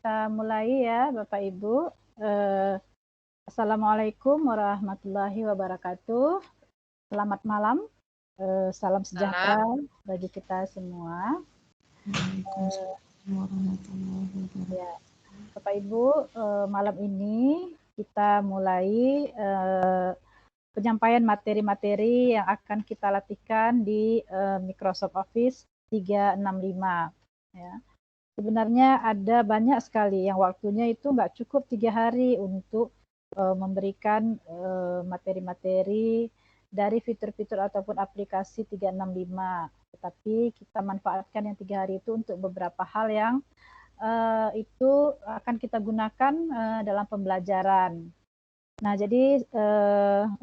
kita mulai ya Bapak Ibu. Assalamualaikum warahmatullahi wabarakatuh. Selamat malam, salam sejahtera bagi kita semua. Ya, Bapak Ibu, malam ini kita mulai penyampaian materi-materi yang akan kita latihkan di Microsoft Office 365. Ya. Sebenarnya ada banyak sekali yang waktunya itu nggak cukup 3 hari untuk memberikan materi-materi dari fitur-fitur ataupun aplikasi 365. Tetapi kita manfaatkan yang 3 hari itu untuk beberapa hal yang itu akan kita gunakan dalam pembelajaran. Nah, jadi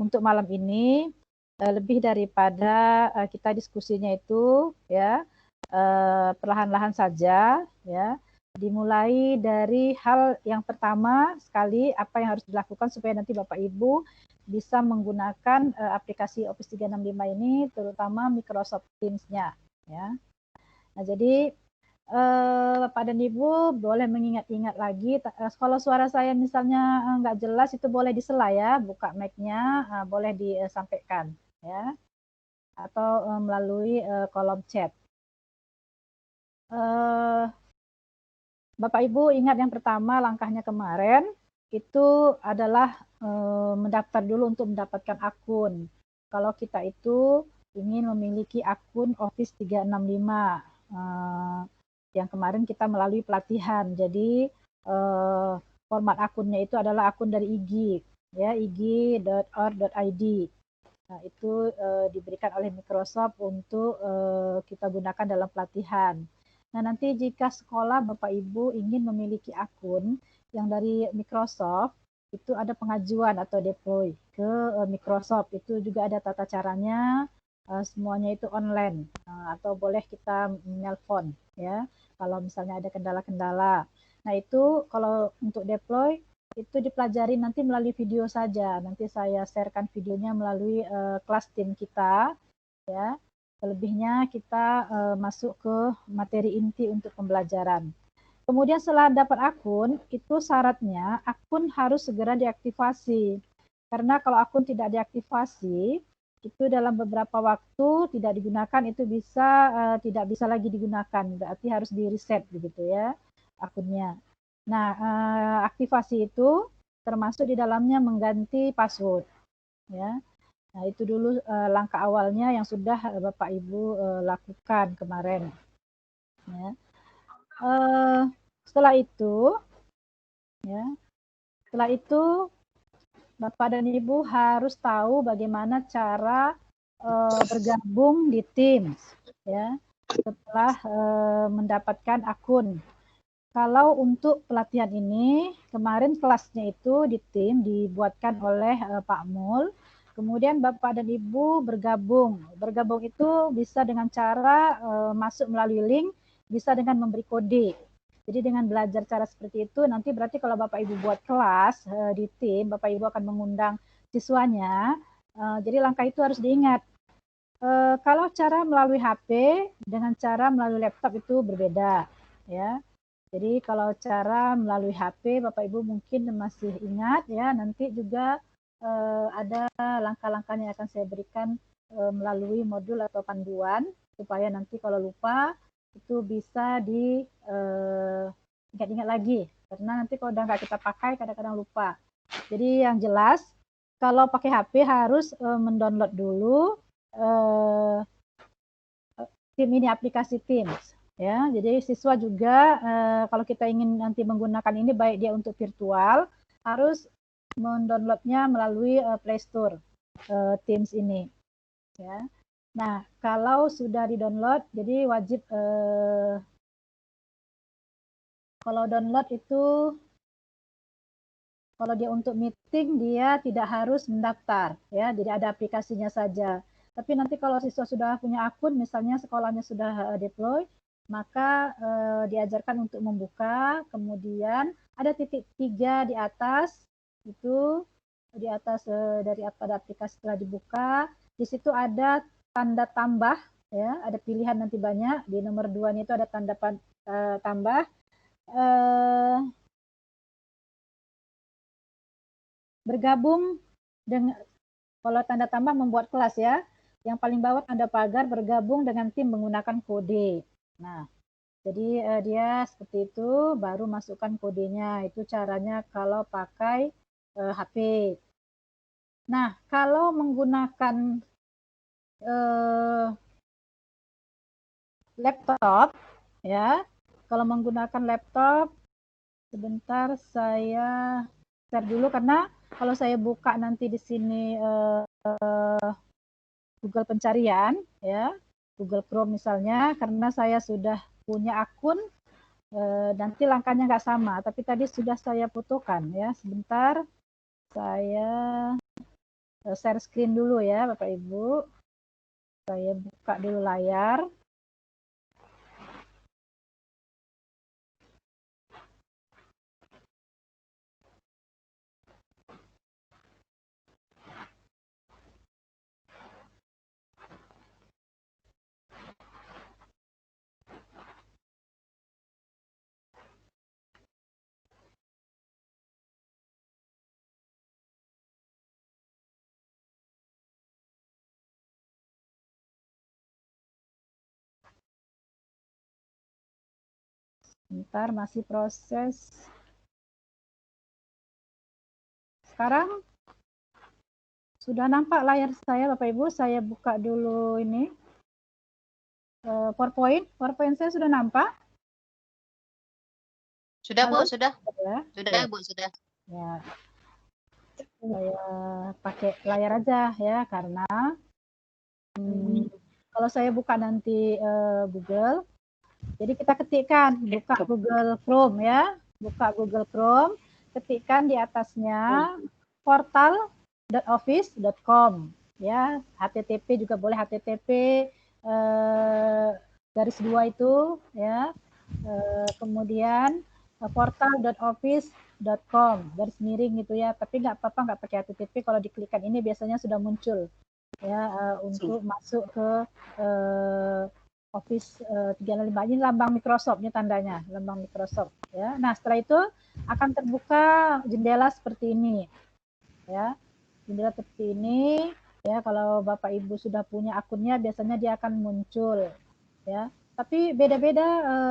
untuk malam ini lebih daripada kita diskusinya itu ya perlahan-lahan saja ya, dimulai dari hal yang pertama sekali apa yang harus dilakukan supaya nanti Bapak Ibu bisa menggunakan aplikasi Office 365 ini, terutama Microsoft Teams-nya ya. Nah, jadi Bapak dan Ibu boleh mengingat-ingat lagi, kalau suara saya misalnya nggak jelas itu boleh disela ya, buka mic-nya, boleh disampaikan ya, atau melalui kolom chat. Bapak Ibu ingat yang pertama langkahnya kemarin itu adalah mendaftar dulu untuk mendapatkan akun. Kalau kita itu ingin memiliki akun Office 365 yang kemarin kita melalui pelatihan. Jadi format akunnya itu adalah akun dari IG ya, ig.or.id. Nah, itu diberikan oleh Microsoft untuk kita gunakan dalam pelatihan. Nah, nanti jika sekolah Bapak Ibu ingin memiliki akun yang dari Microsoft, itu ada pengajuan atau deploy ke Microsoft. Itu juga ada tata caranya, semuanya itu online, atau boleh kita menelpon ya, kalau misalnya ada kendala-kendala. Nah, itu kalau untuk deploy, itu dipelajari nanti melalui video saja. Nanti saya sharekan videonya melalui kelas tim kita ya. Selebihnya kita masuk ke materi inti untuk pembelajaran. Kemudian setelah dapat akun, itu syaratnya akun harus segera diaktifasi. Karena kalau akun tidak diaktifasi, itu dalam beberapa waktu tidak digunakan, itu bisa tidak bisa lagi digunakan. Berarti harus di-reset begitu ya akunnya. Nah, aktivasi itu termasuk di dalamnya mengganti password ya. Nah, itu dulu langkah awalnya yang sudah Bapak Ibu lakukan kemarin. Ya. Setelah itu, ya, setelah itu Bapak dan Ibu harus tahu bagaimana cara bergabung di Teams, ya, setelah mendapatkan akun. Kalau untuk pelatihan ini, kemarin kelasnya itu di tim dibuatkan oleh Pak Mul. Kemudian Bapak dan Ibu bergabung. Bergabung itu bisa dengan cara masuk melalui link, bisa dengan memberi kode. Jadi dengan belajar cara seperti itu, nanti berarti kalau Bapak Ibu buat kelas di tim, Bapak Ibu akan mengundang siswanya. Jadi langkah itu harus diingat. Kalau cara melalui HP dengan cara melalui laptop itu berbeda, ya. Jadi kalau cara melalui HP, Bapak Ibu mungkin masih ingat ya, nanti juga ada langkah-langkah yang akan saya berikan melalui modul atau panduan, supaya nanti kalau lupa, itu bisa diingat-ingat lagi. Karena nanti kalau udah nggak kita pakai, kadang-kadang lupa. Jadi yang jelas, kalau pakai HP harus mendownload dulu tim ini, aplikasi Teams. Ya, jadi siswa juga kalau kita ingin nanti menggunakan ini, baik dia untuk virtual, harus mendownloadnya melalui Play Store Teams ini. Ya. Nah, kalau sudah di-download, jadi wajib kalau download itu, kalau dia untuk meeting, dia tidak harus mendaftar, ya. Jadi ada aplikasinya saja. Tapi nanti kalau siswa sudah punya akun, misalnya sekolahnya sudah deploy, maka diajarkan untuk membuka, kemudian ada titik 3 di atas, itu di atas dari pada aplikasi telah dibuka, di situ ada tanda tambah, ya, ada pilihan nanti banyak, di nomor 2 itu ada tanda tambah, bergabung dengan, kalau tanda tambah membuat kelas ya, yang paling bawah tanda pagar bergabung dengan tim menggunakan kode. Nah, jadi dia seperti itu, baru masukkan kodenya. Itu caranya kalau pakai HP. Nah, kalau menggunakan laptop, ya, kalau menggunakan laptop, sebentar saya share dulu karena kalau saya buka nanti di sini Google pencarian, ya, Google Chrome misalnya, karena saya sudah punya akun, nanti langkahnya nggak sama. Tapi tadi sudah saya fotokan, ya. Sebentar, saya share screen dulu ya, Bapak Ibu. Saya buka dulu layar. Bentar, masih proses. Sekarang sudah nampak layar saya, Bapak Ibu. Saya buka dulu ini PowerPoint. PowerPoint saya sudah nampak? Sudah, Halo? Bu, sudah. Ya. Sudah, Bu, sudah. Ya. Saya pakai layar aja ya, karena kalau saya buka nanti Google, jadi kita ketikkan, buka Google Chrome ya, buka Google Chrome, ketikkan di atasnya portal.office.com ya, HTTP juga boleh, HTTP garis 2 itu ya, kemudian portal.office.com garis miring gitu ya, tapi nggak apa-apa nggak pakai HTTP, kalau diklikkan ini biasanya sudah muncul ya untuk masuk ke Office 365. Ini lambang Microsoft, ini tandanya lambang Microsoft ya. Nah, setelah itu akan terbuka jendela seperti ini ya, jendela seperti ini ya. Kalau Bapak Ibu sudah punya akunnya biasanya dia akan muncul ya, tapi beda-beda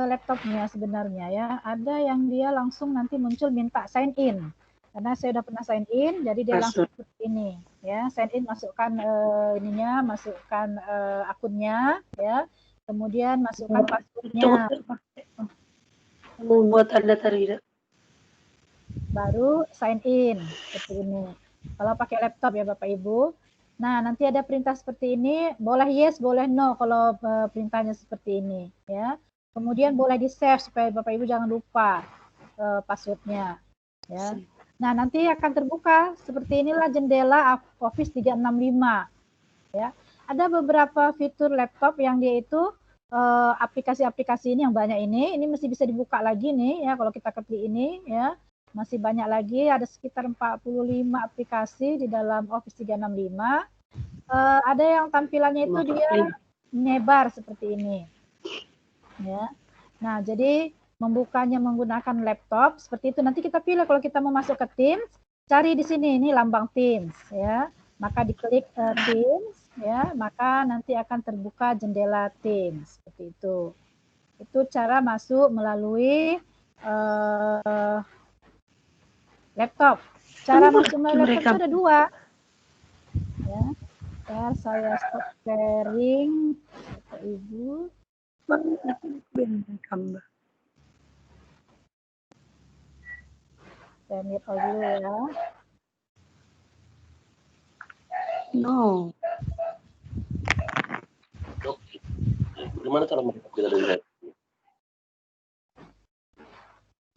laptopnya sebenarnya ya. Ada yang dia langsung nanti muncul minta sign in, karena saya udah pernah sign in, jadi dia langsung seperti ini ya. Sign in, masukkan ininya, masukkan akunnya ya, kemudian masukkan passwordnya, membuat tanda tidak, baru sign in seperti ini. Kalau pakai laptop ya Bapak Ibu. Nah, nanti ada perintah seperti ini, boleh yes, boleh no kalau perintahnya seperti ini ya. Kemudian boleh di-save supaya Bapak Ibu jangan lupa passwordnya ya. Nah, nanti akan terbuka seperti inilah jendela Office 365 ya. Ada beberapa fitur laptop yang dia itu aplikasi-aplikasi ini yang banyak ini masih bisa dibuka lagi nih ya, kalau kita klik ini ya. Masih banyak lagi, ada sekitar 45 aplikasi di dalam Office 365. Ada yang tampilannya itu dia menyebar seperti ini. Ya. Nah, jadi membukanya menggunakan laptop seperti itu. Nanti kita pilih kalau kita mau masuk ke Teams, cari di sini ini lambang Teams ya. Maka diklik Teams ya, maka nanti akan terbuka jendela Teams seperti itu. Itu cara masuk melalui laptop. Cara masuk melalui laptop itu ada dua. Ya. Saya stop sharing, Bapak Ibu. Saya mute dulu ya. no. Gimana cara kita lihat?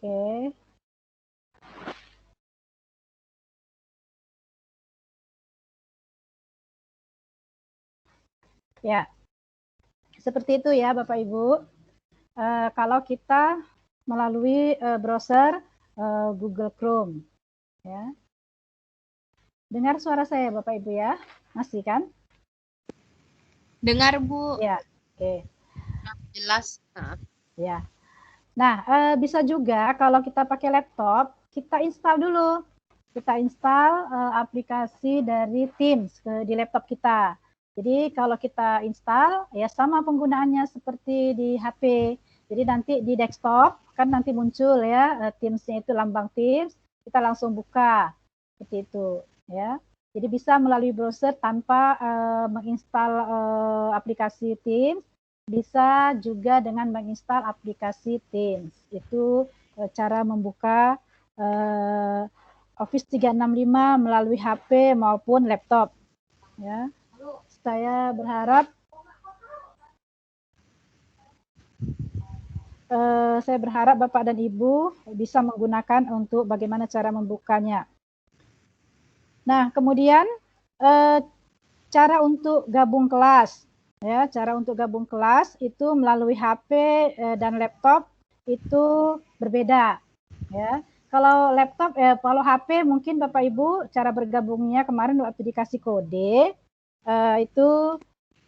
Oke. Ya, seperti itu ya Bapak Ibu. Kalau kita melalui browser Google Chrome, ya. Dengar suara saya Bapak Ibu ya, masih kan? Dengar, Bu. Ya, oke. Jelas. Ya, Nah, bisa juga kalau kita pakai laptop, kita install dulu. Kita install aplikasi dari Teams di laptop kita. Jadi kalau kita install, ya sama penggunaannya seperti di HP. Jadi nanti di desktop, kan nanti muncul ya Teams-nya itu lambang Teams, kita langsung buka. Seperti itu. Ya. Jadi bisa melalui browser tanpa menginstal aplikasi Teams, bisa juga dengan menginstal aplikasi Teams. Itu cara membuka Office 365 melalui HP maupun laptop. Ya, saya berharap Bapak dan Ibu bisa menggunakan untuk bagaimana cara membukanya. Nah, kemudian cara untuk gabung kelas. Ya, cara untuk gabung kelas itu melalui HP dan laptop itu berbeda. Ya, kalau laptop, kalau HP mungkin Bapak Ibu cara bergabungnya kemarin waktu dikasih kode itu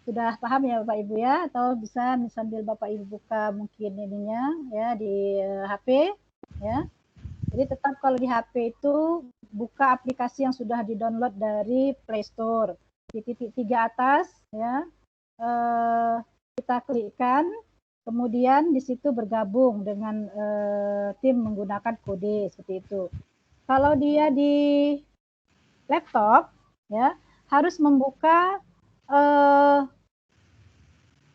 sudah paham ya Bapak Ibu ya, atau bisa sambil Bapak Ibu buka mungkin ininya ya di HP ya. Jadi tetap kalau di HP itu buka aplikasi yang sudah di-download dari Play Store. Di titik 3 atas ya, kita klikkan, kemudian di situ bergabung dengan tim menggunakan kode seperti itu. Kalau dia di laptop ya harus membuka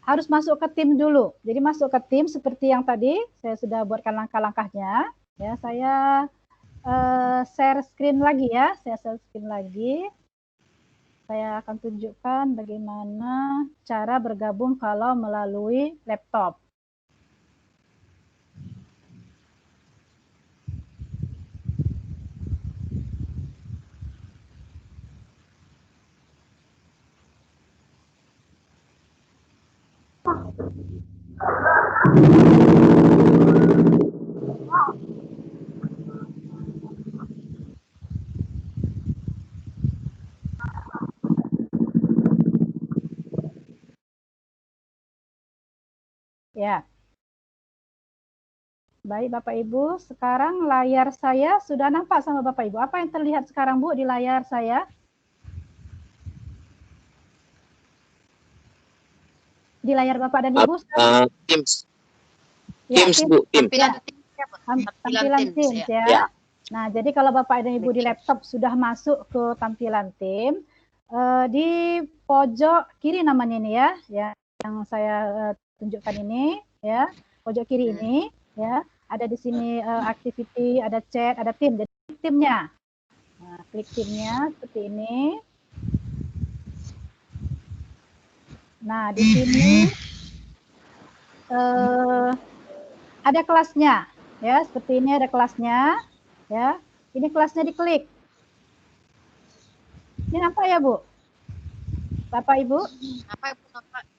harus masuk ke tim dulu. Jadi masuk ke tim seperti yang tadi saya sudah buatkan langkah-langkahnya. Ya, saya share screen lagi ya. Saya share screen lagi. Saya akan tunjukkan bagaimana cara bergabung kalau melalui laptop. Ya. Baik Bapak Ibu, sekarang layar saya sudah nampak sama Bapak Ibu. Apa yang terlihat sekarang Bu di layar saya? Di layar Bapak dan Ibu? Teams. Ya, Teams Bu, Teams. Tampilan Teams ya. Nah, jadi kalau Bapak dan Ibu di laptop sudah masuk ke tampilan Teams, di pojok kiri namanya ini ya, yang saya tunjukkan ini ya, pojok kiri ini ya, ada di sini activity, ada chat, ada tim, jadi timnya. Nah, klik timnya seperti ini. Nah, di sini ada kelasnya ya, seperti ini ada kelasnya ya. Ini kelasnya diklik. Ini nampak ya Bu? Bapak Ibu?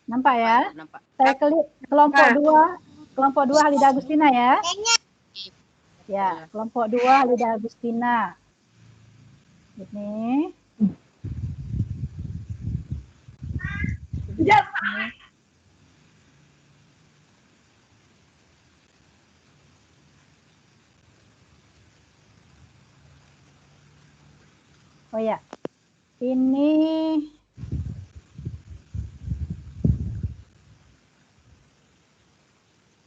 Nampak ya? Nampak. Saya klik kelompok 2 Halida Agustina ya. Ya, kelompok 2 Halida Agustina. Ini. Oh ya, ini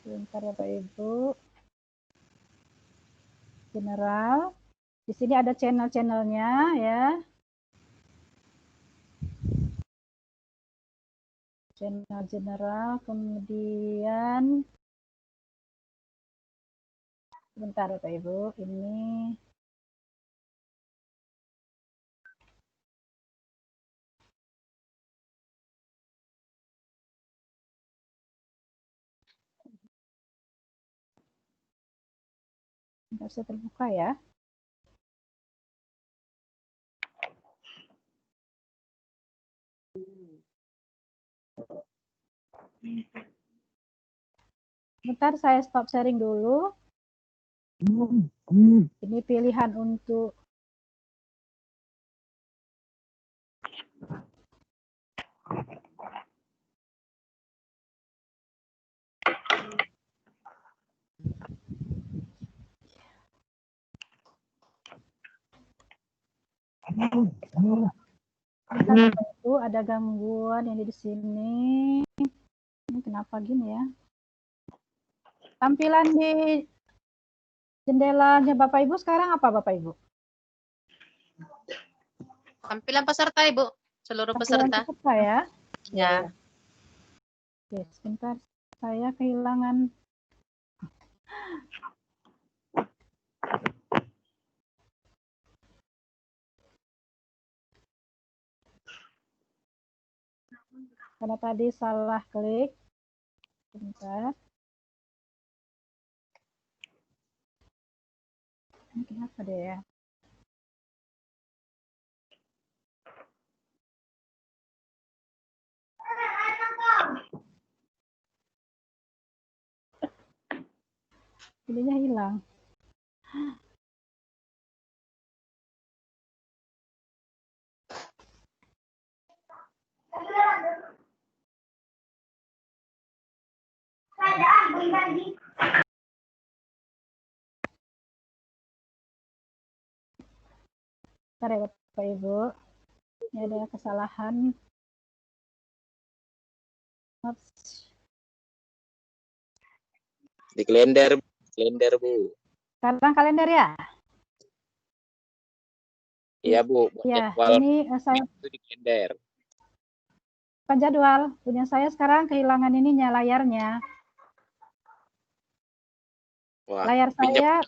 sebentar ya Pak Ibu. General. Di sini ada channel-channelnya ya. Channel general, kemudian sebentar Pak Ibu, ini bisa terbuka ya. Bentar saya stop sharing dulu. Ini pilihan untuk Itu ada gangguan yang di sini. Ini kenapa gini ya? Tampilan di jendelanya Bapak Ibu sekarang apa Bapak Ibu? Tampilan peserta, Ibu. Seluruh Tampilan peserta. peserta ya. Ya. Oke, sebentar. Saya kehilangan. Karena tadi salah klik. Sebentar. Ini kenapa deh ya? Jadinya hilang. Bentar ya Bapak Ibu. Ini ada kesalahan. Oops. Di kalender Bu. Sekarang kalender ya? Iya Bu. Ya, Jadwal ini saya itu di kalender. bukan jadwal. Punya saya sekarang kehilangan ininya layarnya. Wah, Layar saya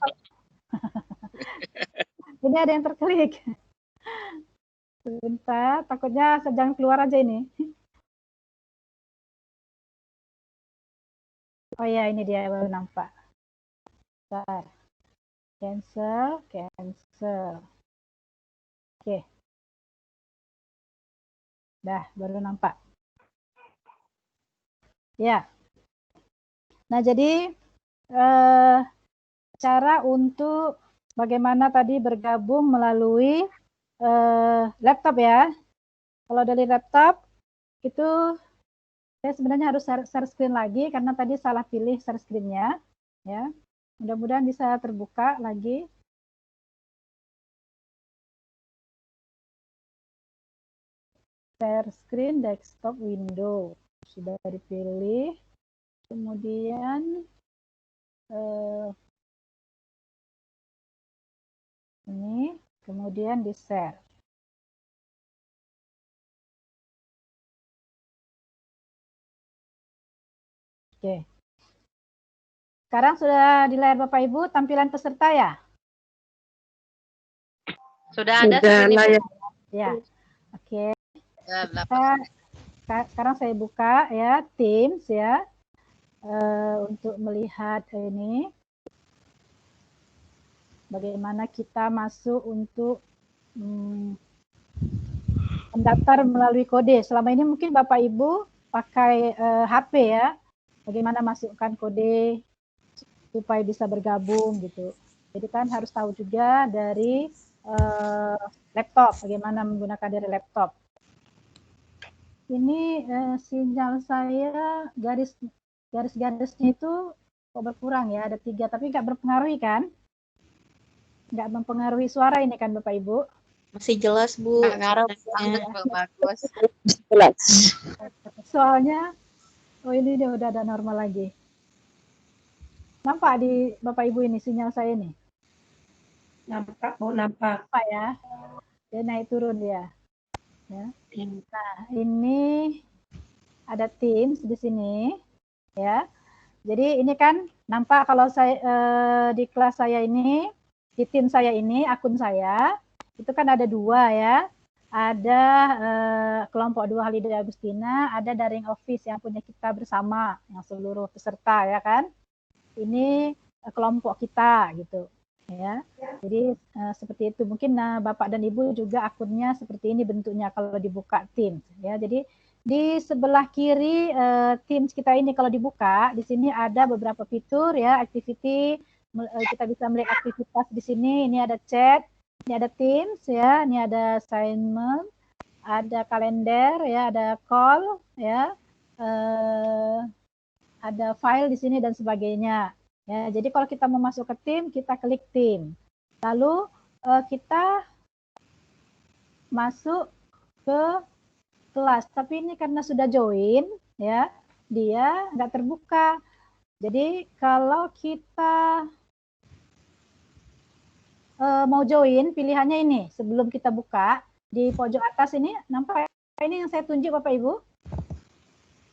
ini ada yang terklik. Sebentar, takutnya sedang keluar aja ini. Oh ya, ini dia baru nampak. Bentar. Cancel. Oke. Dah, baru nampak. Ya. Nah, jadi cara untuk bagaimana tadi bergabung melalui laptop ya. Kalau dari laptop itu saya sebenarnya harus share screen lagi karena tadi salah pilih share screen-nya ya. Mudah-mudahan bisa terbuka lagi. Share screen desktop window sudah dipilih. Kemudian ini kemudian di share. Oke. Sekarang sudah di layar Bapak Ibu tampilan peserta ya? Sudah ada screen, Ibu. Ya. Oke. Ya, Sekarang saya buka ya Teams ya untuk melihat ini bagaimana kita masuk untuk mendaftar melalui kode. Selama ini mungkin Bapak Ibu pakai HP ya. Bagaimana masukkan kode supaya bisa bergabung gitu. Jadi kan harus tahu juga dari laptop, bagaimana menggunakan dari laptop. Ini sinyal saya garis-garisnya itu kok berkurang ya, ada 3, tapi nggak berpengaruh kan? Nggak mempengaruhi suara ini kan Bapak Ibu? Masih jelas Bu. Bagus. Soalnya, oh ini dia udah ada normal lagi. Nampak di Bapak Ibu ini sinyal saya ini? Nampak Bu, nampak. Nampak ya? Dia naik turun dia. Ya. Nah, ini ada Teams di sini, ya. Jadi ini kan nampak kalau saya di kelas saya ini, di tim saya ini, akun saya, itu kan ada 2 ya. Ada kelompok 2 Halida Agustina, ada daring office yang punya kita bersama, yang seluruh peserta ya kan. Ini kelompok kita gitu. Ya, jadi seperti itu. Mungkin Bapak dan Ibu juga akunnya seperti ini bentuknya kalau dibuka Teams. Ya, jadi di sebelah kiri Teams kita ini kalau dibuka, di sini ada beberapa fitur ya, activity. Kita bisa melihat aktivitas di sini. Ini ada chat, ini ada Teams ya, ini ada assignment, ada kalender ya, ada call ya, ada file di sini dan sebagainya. Ya, jadi kalau kita mau masuk ke tim, kita klik tim. Lalu kita masuk ke kelas. Tapi ini karena sudah join, ya, dia nggak terbuka. Jadi kalau kita mau join, pilihannya ini. Sebelum kita buka, di pojok atas ini, nampak ini yang saya tunjuk Bapak Ibu?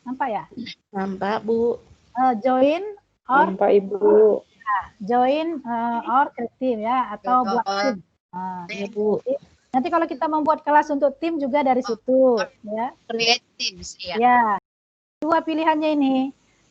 Nampak ya? Nampak, Bu. Join or Nampak Ibu. join or create team ya, atau buat tim. Ya, Bu. Nanti kalau kita membuat kelas untuk tim juga dari situ, ya. Create teams, iya. Ya, dua pilihannya ini.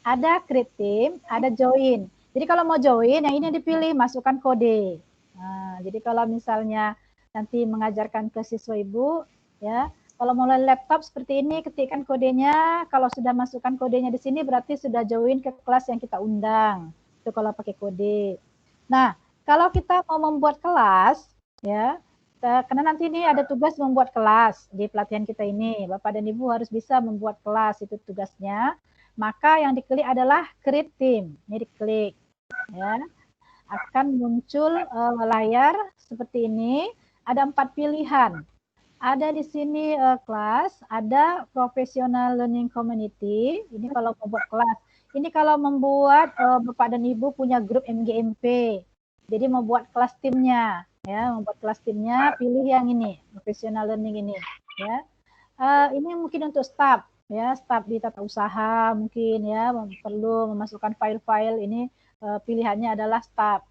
Ada create team, ada join. Jadi kalau mau join, yang ini dipilih, masukkan kode. Nah, jadi kalau misalnya nanti mengajarkan ke siswa Ibu, ya, kalau mulai laptop seperti ini, ketikkan kodenya. Kalau sudah masukkan kodenya di sini, berarti sudah join ke kelas yang kita undang. Itu kalau pakai kode. Nah, kalau kita mau membuat kelas, ya, karena nanti ini ada tugas membuat kelas di pelatihan kita ini. Bapak dan Ibu harus bisa membuat kelas, itu tugasnya. Maka yang diklik adalah create team. Ini diklik, ya. Akan muncul layar seperti ini. Ada 4 pilihan. Ada di sini kelas, ada professional learning community. Ini kalau membuat kelas. Ini kalau membuat Bapak dan Ibu punya grup MGMP. Jadi membuat kelas timnya, ya, membuat kelas timnya, pilih yang ini, professional learning ini, ya. Ini mungkin untuk staff, ya, staff di tata usaha mungkin, ya, perlu memasukkan file-file ini, pilihannya adalah staff.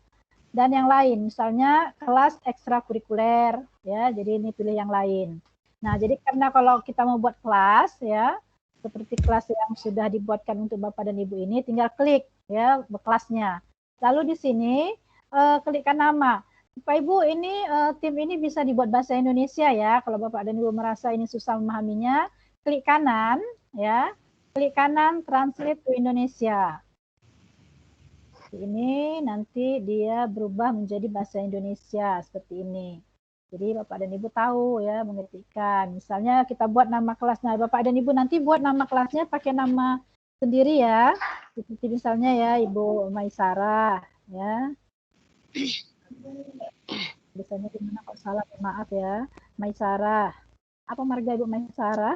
Dan yang lain, misalnya kelas ekstrakurikuler, ya, jadi ini pilih yang lain. Nah, jadi karena kalau kita mau buat kelas, ya, seperti kelas yang sudah dibuatkan untuk Bapak dan Ibu ini, tinggal klik, ya, kelasnya. Lalu di sini klikkan nama. Bapak Ibu, ini tim ini bisa dibuat bahasa Indonesia ya. Kalau Bapak dan Ibu merasa ini susah memahaminya, klik kanan, ya, klik kanan translate to Indonesia. Ini nanti dia berubah menjadi bahasa Indonesia seperti ini. Jadi Bapak dan Ibu tahu ya mengetikkan. Misalnya kita buat nama kelasnya. Bapak dan Ibu nanti buat nama kelasnya pakai nama sendiri ya. Seperti misalnya ya Ibu Maisara ya. Biasanya gimana kok salah, maaf ya. Maisara. Apa marga Ibu Maisara?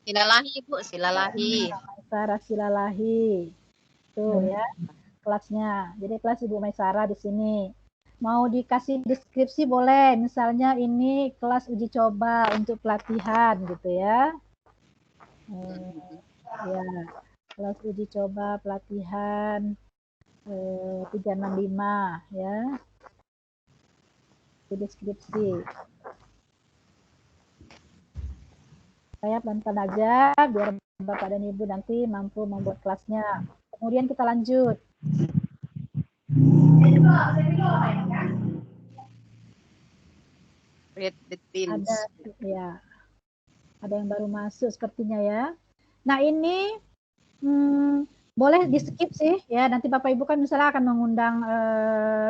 Silalahi, Bu, Silalahi. Maisara Silalahi. Tuh ya. Kelasnya. Jadi kelas Ibu Maisara di sini. Mau dikasih deskripsi boleh. Misalnya ini kelas uji coba untuk pelatihan gitu ya. Ya, kelas uji coba pelatihan 365 ya. Itu deskripsi. Saya pelan-pelan aja biar Bapak dan Ibu nanti mampu membuat kelasnya. Kemudian kita lanjut. Create the teams. Ada yang baru masuk sepertinya ya. Nah ini boleh di skip sih ya. Nanti Bapak Ibu kan misalnya akan mengundang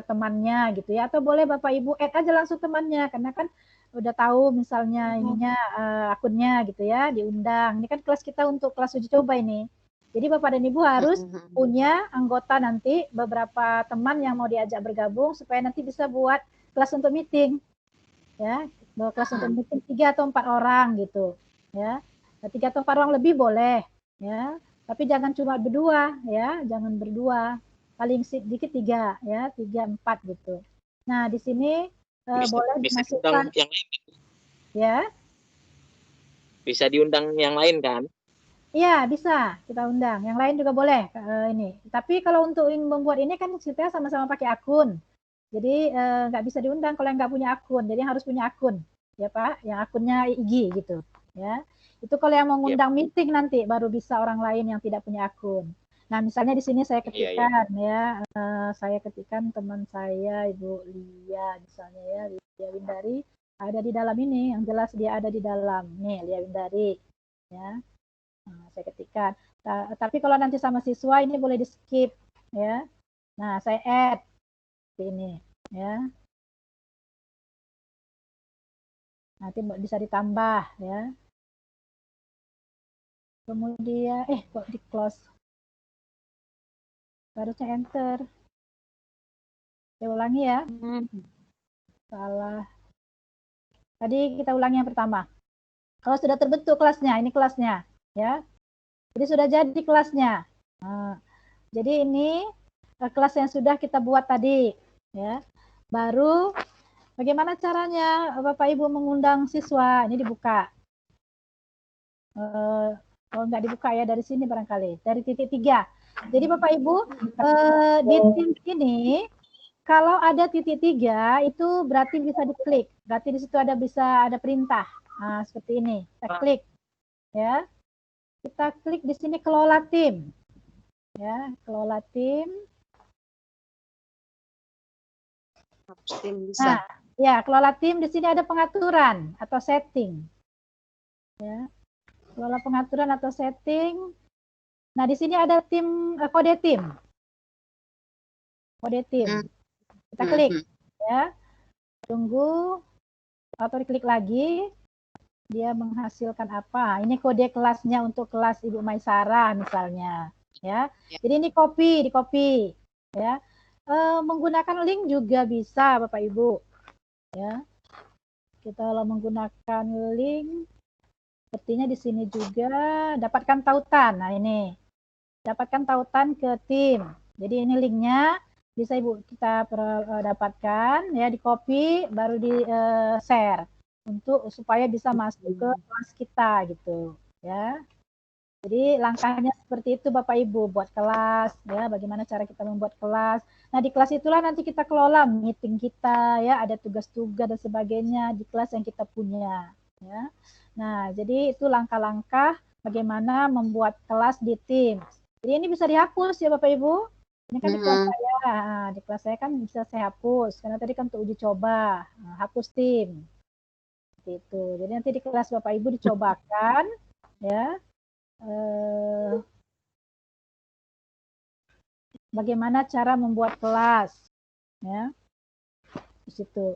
temannya gitu ya. Atau boleh Bapak Ibu add aja langsung temannya karena kan udah tahu misalnya ininya akunnya gitu ya, diundang. Ini kan kelas kita untuk kelas uji coba ini. Jadi Bapak dan Ibu harus punya anggota nanti beberapa teman yang mau diajak bergabung supaya nanti bisa buat kelas untuk meeting. Ya, kelas untuk meeting 3 atau 4 orang gitu. Ya. 3 atau 4 orang lebih boleh ya. Tapi jangan cuma berdua ya, jangan berdua. Paling sedikit 3 ya, 3 4 gitu. Nah, di sini boleh dimasukkan yang lain. Ya. Bisa diundang yang lain kan? Iya, bisa kita undang. Yang lain juga boleh ini. Tapi kalau untuk membuat ini kan kita sama-sama pakai akun. Jadi nggak bisa diundang kalau yang nggak punya akun. Jadi harus punya akun, ya Pak. Yang akunnya IG gitu, ya. Itu kalau yang mengundang meeting nanti baru bisa orang lain yang tidak punya akun. Nah, misalnya di sini saya ketikkan ya, saya ketikkan teman saya Ibu Lia misalnya ya, Lia Windari ada di dalam ini. Yang jelas dia ada di dalam. Nih, Lia Windari, ya. Nah, saya ketikkan. Tapi kalau nanti sama siswa ini boleh di skip, ya. Nah, saya add ini, ya. Nanti bisa ditambah, ya. Kemudian, kok di close? Harusnya enter. Saya ulangi ya. Salah. Tadi kita ulangi yang pertama. Kalau sudah terbentuk kelasnya, ini kelasnya, ya. Jadi sudah jadi kelasnya. Nah, jadi ini kelas yang sudah kita buat tadi, ya. Baru bagaimana caranya Bapak Ibu mengundang siswa? Ini dibuka. Kalau nggak dibuka ya dari sini barangkali, dari titik 3. Jadi Bapak Ibu, di tim ini kalau ada titik 3 itu berarti bisa diklik. Berarti di situ bisa ada perintah. Nah, seperti ini. Kita klik, ya. Kita klik di sini kelola tim, ya, kelola tim. Tim bisa. Nah, ya, kelola tim di sini ada pengaturan atau setting, ya. Kelola pengaturan atau setting. Nah, di sini ada tim kode tim. Kode tim. Kita klik, ya. Tunggu atau diklik lagi. Dia menghasilkan apa? Ini kode kelasnya untuk kelas Ibu Maisara misalnya, ya. Jadi ini di copy, ya. Menggunakan link juga bisa Bapak Ibu, ya. Kita kalau menggunakan link, sepertinya di sini juga dapatkan tautan. Nah ini, dapatkan tautan ke tim. Jadi ini linknya bisa Ibu kita dapatkan, ya, di copy baru di share untuk supaya bisa masuk ke kelas kita gitu, ya. Jadi langkahnya seperti itu Bapak Ibu, buat kelas, ya, bagaimana cara kita membuat kelas. Nah, di kelas itulah nanti kita kelola meeting kita, ya, ada tugas-tugas dan sebagainya di kelas yang kita punya, ya. Nah, jadi itu langkah-langkah bagaimana membuat kelas di tim. Jadi ini bisa dihapus ya Bapak Ibu. Ini kan di kelas saya, nah, di kelas saya kan bisa saya hapus karena tadi kan untuk uji coba. Nah, hapus tim. Itu. Jadi nanti di kelas Bapak Ibu dicobakan, ya, bagaimana cara membuat kelas, ya, di situ.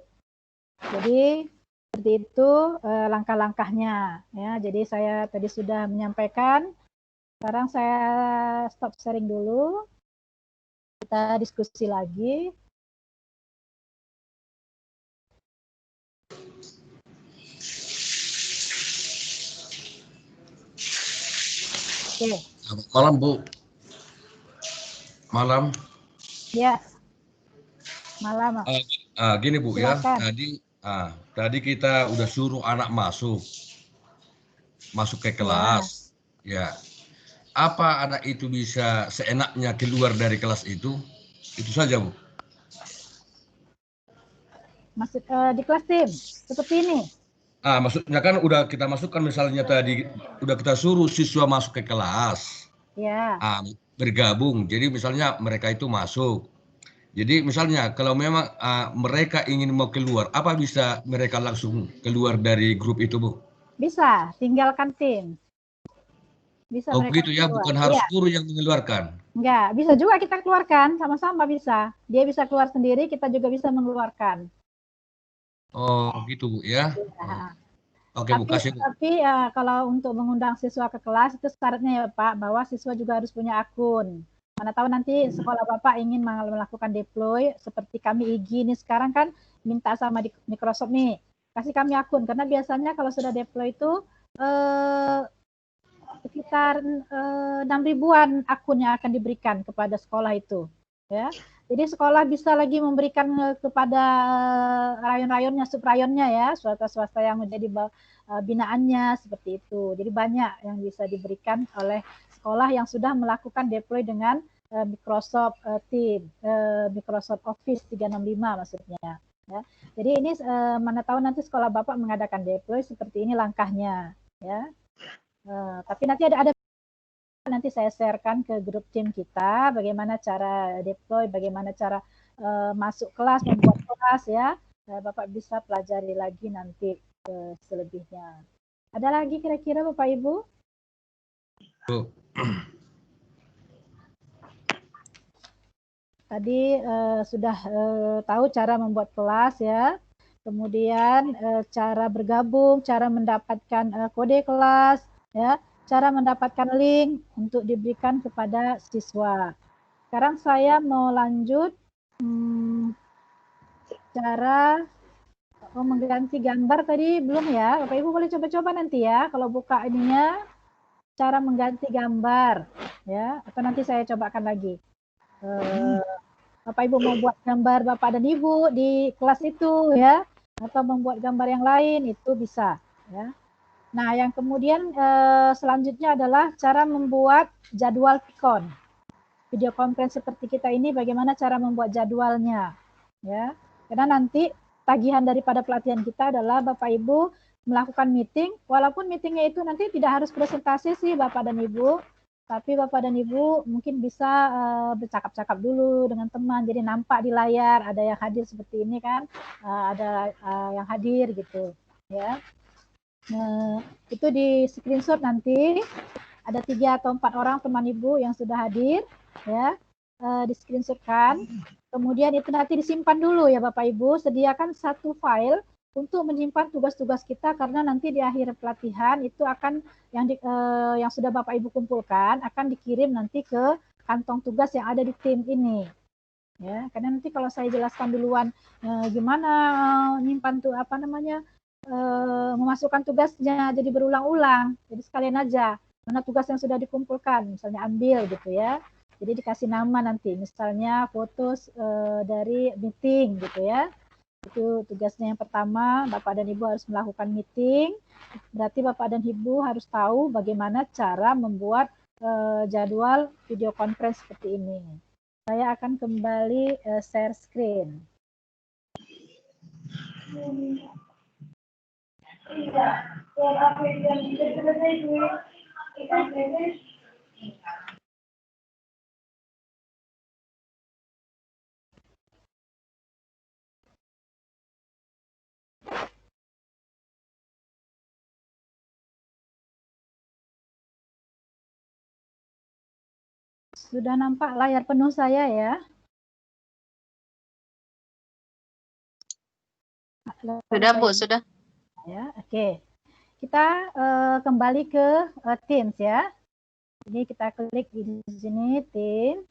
Jadi seperti itu langkah-langkahnya, ya. Jadi saya tadi sudah menyampaikan. Sekarang saya stop sharing dulu. Kita diskusi lagi. Oke. Malam Bu. Malam. Ya. Malam. Gini Bu, silakan. ya. Tadi kita udah suruh anak masuk ke kelas. Ya. Apa anak itu bisa seenaknya keluar dari kelas itu? Itu saja Bu. Masuk di kelas tim seperti ini. Maksudnya kan udah kita masukkan misalnya tadi udah kita suruh siswa masuk ke kelas. Ya. Bergabung. Jadi misalnya mereka itu masuk. Jadi misalnya kalau memang mereka ingin mau keluar, apa bisa mereka langsung keluar dari grup itu Bu? Bisa, tinggalkan tim. Bisa Oh mereka begitu ya, keluar. bukan harus guru yang mengeluarkan. Enggak, bisa juga kita keluarkan, sama-sama bisa. Dia bisa keluar sendiri, kita juga bisa mengeluarkan. Oh gitu Bu ya. Ya. Oke Bu, kasih Bu. Tapi kalau untuk mengundang siswa ke kelas itu syaratnya ya Pak, bahwa siswa juga harus punya akun. Mana tahu nanti sekolah Bapak ingin melakukan deploy seperti kami IGI ini sekarang kan minta sama di Microsoft nih, kasih kami akun. Karena biasanya kalau sudah deploy itu sekitar 6.000-an akun yang akan diberikan kepada sekolah itu, ya. Jadi sekolah bisa lagi memberikan kepada rayon-rayonnya, subrayonnya, ya, swasta-swasta yang menjadi binaannya seperti itu. Jadi banyak yang bisa diberikan oleh sekolah yang sudah melakukan deploy dengan Microsoft Teams, Microsoft Office 365 maksudnya. Ya. Jadi ini mana tahu nanti sekolah Bapak mengadakan deploy seperti ini langkahnya, ya. Tapi nanti saya sharekan ke grup tim kita bagaimana cara deploy, bagaimana cara masuk kelas, membuat kelas, ya. Bapak bisa pelajari lagi nanti selebihnya. Ada lagi kira-kira Bapak Ibu? Tadi sudah tahu cara membuat kelas, ya. Kemudian cara bergabung, cara mendapatkan kode kelas, ya. Cara mendapatkan link untuk diberikan kepada siswa. Sekarang saya mau lanjut cara Oh, mengganti gambar tadi belum ya? Bapak Ibu boleh coba-coba nanti ya, kalau buka ininya, cara mengganti gambar, ya. Atau nanti saya cobakan lagi. Bapak Ibu mau buat gambar Bapak dan Ibu di kelas itu ya, atau membuat gambar yang lain itu bisa, ya. Nah, yang kemudian selanjutnya adalah cara membuat jadwal Vicon. Video conference seperti kita ini bagaimana cara membuat jadwalnya, ya. Karena nanti tagihan daripada pelatihan kita adalah Bapak Ibu melakukan meeting, walaupun meetingnya itu nanti tidak harus presentasi sih Bapak dan Ibu, tapi Bapak dan Ibu mungkin bisa bercakap-cakap dulu dengan teman, jadi nampak di layar ada yang hadir seperti ini kan, ada yang hadir gitu, ya. Itu di screenshot nanti ada 3 atau 4 orang teman Ibu yang sudah hadir, ya, di screenshotkan. Kemudian itu nanti disimpan dulu ya Bapak Ibu, sediakan satu file untuk menyimpan tugas-tugas kita karena nanti di akhir pelatihan itu akan yang sudah Bapak Ibu kumpulkan akan dikirim nanti ke kantong tugas yang ada di tim ini. Ya, karena nanti kalau saya jelaskan duluan gimana nyimpan tuh apa namanya memasukkan tugasnya jadi berulang-ulang. Jadi sekalian aja mana tugas yang sudah dikumpulkan, misalnya ambil gitu ya. Jadi dikasih nama nanti, misalnya foto dari meeting gitu ya. Itu tugasnya yang pertama, Bapak dan Ibu harus melakukan meeting. Berarti Bapak dan Ibu harus tahu bagaimana cara membuat jadwal video conference seperti ini. Saya akan kembali share screen. Sudah nampak layar penuh saya ya? Sudah Bu, sudah. Ya, oke. Kita kembali ke Teams ya. Ini kita klik di sini Teams.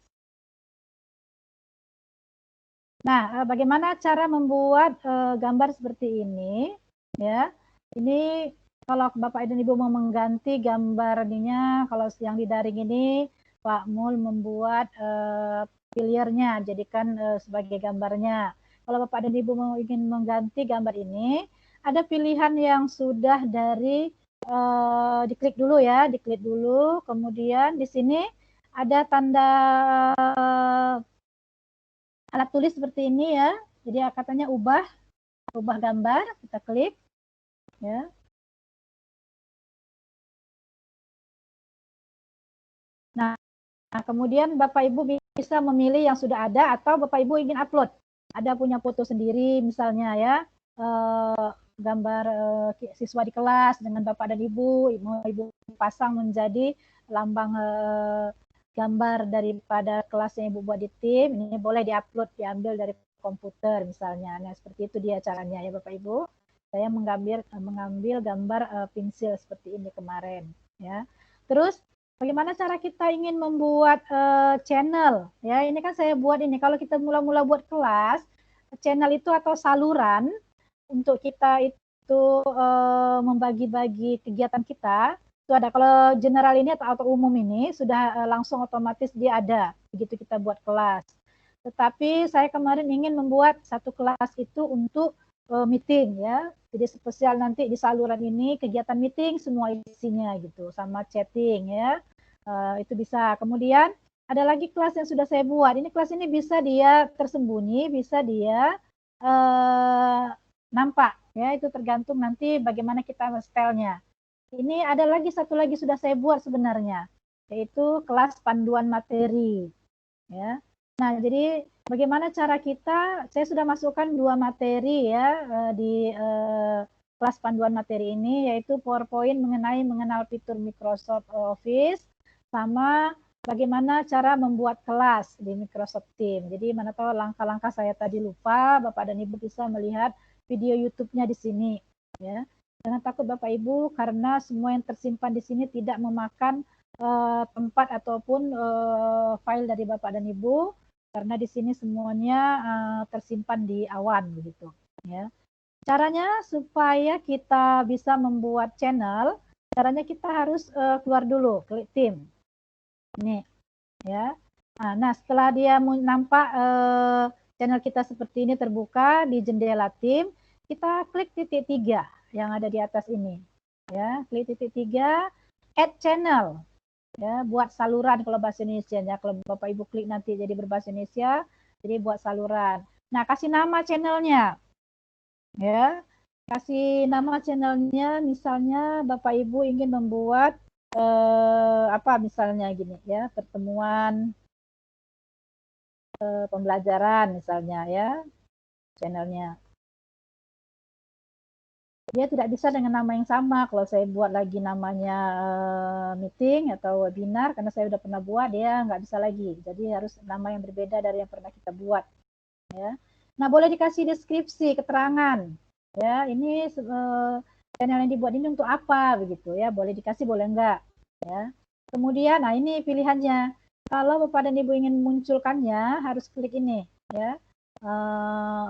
Nah, bagaimana cara membuat gambar seperti ini? Ya, ini kalau Bapak dan Ibu mau mengganti gambarnya, kalau yang di daring ini Pak Mul membuat filenya, jadikan sebagai gambarnya. Kalau Bapak dan Ibu mau ingin mengganti gambar ini, ada pilihan yang sudah dari diklik dulu ya, diklik dulu. Kemudian di sini ada tanda alat tulis seperti ini ya. Jadi katanya ubah gambar, kita klik ya. Nah, kemudian Bapak Ibu bisa memilih yang sudah ada atau Bapak Ibu ingin upload. Ada punya foto sendiri misalnya ya. Gambar siswa di kelas dengan Bapak dan Ibu, mau Ibu pasang menjadi lambang gambar daripada kelas yang Ibu buat di tim, ini boleh diupload, diambil dari komputer misalnya. Nah, seperti itu dia caranya ya Bapak Ibu. Saya mengambil gambar pensil seperti ini kemarin ya. Terus bagaimana cara kita ingin membuat channel ya? Ini kan saya buat ini. Kalau kita mula-mula buat kelas, channel itu atau saluran untuk kita itu membagi-bagi kegiatan kita itu ada. Kalau general ini atau umum ini sudah langsung otomatis dia ada begitu kita buat kelas. Tetapi saya kemarin ingin membuat satu kelas itu untuk meeting ya. Jadi spesial nanti di saluran ini kegiatan meeting semua isinya gitu sama chatting ya. Itu bisa. Kemudian ada lagi kelas yang sudah saya buat. Ini kelas ini bisa dia tersembunyi, bisa dia nampak ya. Itu tergantung nanti bagaimana kita stylenya. Ini ada lagi satu lagi sudah saya buat sebenarnya, yaitu kelas panduan materi. Ya. Nah, jadi bagaimana cara kita? Saya sudah masukkan 2 materi ya di kelas panduan materi ini, yaitu PowerPoint mengenal fitur Microsoft Office, sama bagaimana cara membuat kelas di Microsoft Teams. Jadi mana tahu langkah-langkah saya tadi lupa, Bapak dan Ibu bisa melihat video YouTube-nya di sini. Ya. Jangan takut Bapak Ibu karena semua yang tersimpan di sini tidak memakan tempat ataupun file dari Bapak dan Ibu karena di sini semuanya tersimpan di awan begitu ya. Caranya supaya kita bisa membuat channel, caranya kita harus keluar dulu, klik tim. Ini ya. Nah, setelah dia nampak channel kita seperti ini terbuka di jendela tim, kita klik titik 3 yang ada di atas ini. Ya, klik titik 3, add channel. Ya, buat saluran kalau bahasa Indonesia ya. Kalau Bapak Ibu klik nanti jadi berbahasa Indonesia, jadi buat saluran. Nah, kasih nama channelnya. Ya, kasih nama channelnya, misalnya Bapak Ibu ingin membuat apa misalnya gini ya, pertemuan pembelajaran misalnya ya, channelnya. Dia tidak bisa dengan nama yang sama. Kalau saya buat lagi namanya meeting atau webinar, karena saya udah pernah buat, dia nggak bisa lagi. Jadi harus nama yang berbeda dari yang pernah kita buat. Ya. Nah, boleh dikasih deskripsi, keterangan. Ya, ini channel yang dibuat ini untuk apa begitu ya? Boleh dikasih, boleh enggak? Ya. Kemudian, nah ini pilihannya. Kalau Bapak dan Ibu ingin munculkannya, harus klik ini, ya.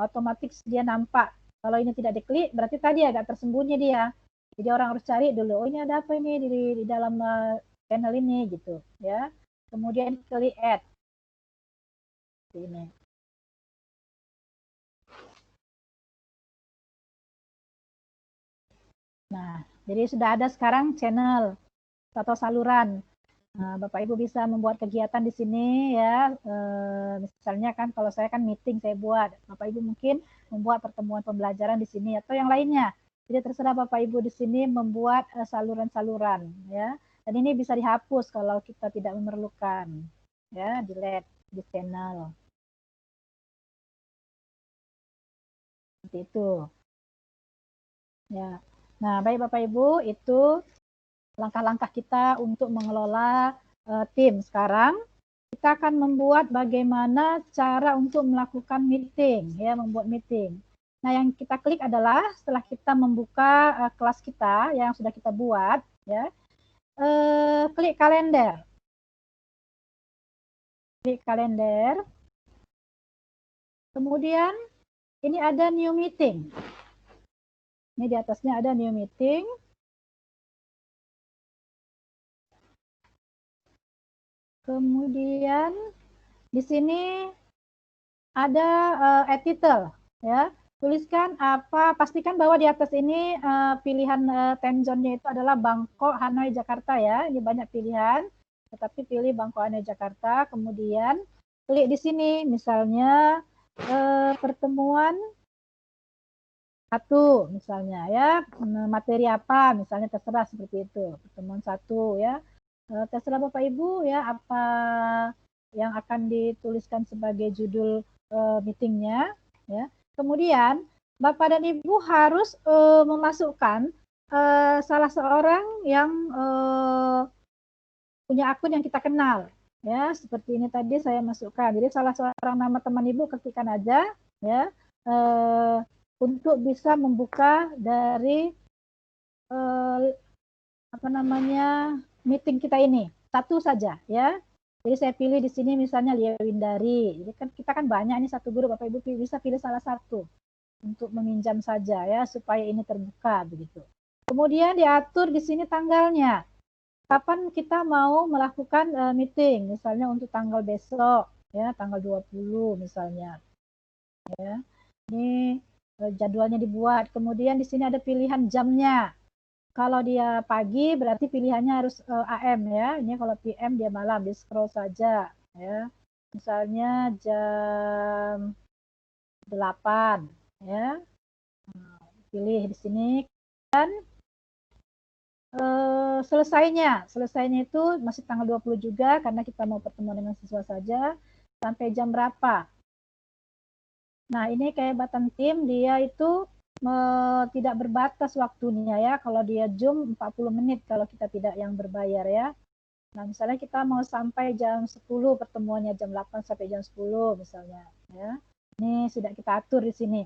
Otomatis dia nampak. Kalau ini tidak diklik, berarti tadi agak tersembunyi dia. Jadi orang harus cari dulu. Oh, ini ada apa ini di dalam channel ini gitu, ya. Kemudian klik add. Ini. Nah, jadi sudah ada sekarang channel atau saluran. Nah, Bapak Ibu bisa membuat kegiatan di sini ya. Misalnya kan kalau saya kan meeting saya buat. Bapak Ibu mungkin membuat pertemuan pembelajaran di sini atau yang lainnya. Jadi terserah Bapak Ibu di sini membuat saluran-saluran ya. Dan ini bisa dihapus kalau kita tidak memerlukan. Ya, delete di channel. Seperti itu. Ya. Nah, baik Bapak Ibu, itu langkah-langkah kita untuk mengelola tim. Sekarang kita akan membuat bagaimana cara untuk melakukan meeting, ya, membuat meeting. Nah, yang kita klik adalah setelah kita membuka kelas kita yang sudah kita buat, ya, klik kalender. Klik kalender. Kemudian ini ada new meeting. Ini di atasnya ada new meeting. Kemudian di sini ada add title, ya. Tuliskan apa, pastikan bahwa di atas ini pilihan time zone-nya itu adalah Bangkok, Hanoi, Jakarta ya. Ini banyak pilihan, tetapi pilih Bangkok, Hanoi, Jakarta. Kemudian klik di sini, misalnya pertemuan 1 misalnya ya, materi apa misalnya, terserah seperti itu, pertemuan 1 ya. Terserah Bapak Ibu ya apa yang akan dituliskan sebagai judul meetingnya ya. Kemudian Bapak dan Ibu harus memasukkan salah seorang yang punya akun yang kita kenal ya, seperti ini tadi saya masukkan. Jadi salah seorang nama teman Ibu ketikkan aja ya, untuk bisa membuka dari apa namanya meeting kita ini. Satu saja ya. Jadi saya pilih di sini misalnya Lia Windari. Jadi kan kita kan banyak ini satu grup, Bapak Ibu bisa pilih salah satu untuk meminjam saja ya supaya ini terbuka begitu. Kemudian diatur di sini tanggalnya. Kapan kita mau melakukan meeting? Misalnya untuk tanggal besok ya, tanggal 20 misalnya. Ya. Ini jadwalnya dibuat. Kemudian di sini ada pilihan jamnya. Kalau dia pagi berarti pilihannya harus AM ya. Ini kalau PM dia malam, di scroll saja ya. Misalnya jam 8 ya. Pilih di sini dan selesainya itu masih tanggal 20 juga karena kita mau pertemuan dengan siswa saja. Sampai jam berapa? Nah, ini kehebatan tim, dia itu tidak berbatas waktunya ya. Kalau dia Zoom 40 menit kalau kita tidak yang berbayar ya. Nah, misalnya kita mau sampai jam 10 pertemuannya, jam 8 sampai jam 10 misalnya ya. Ini sudah kita atur di sini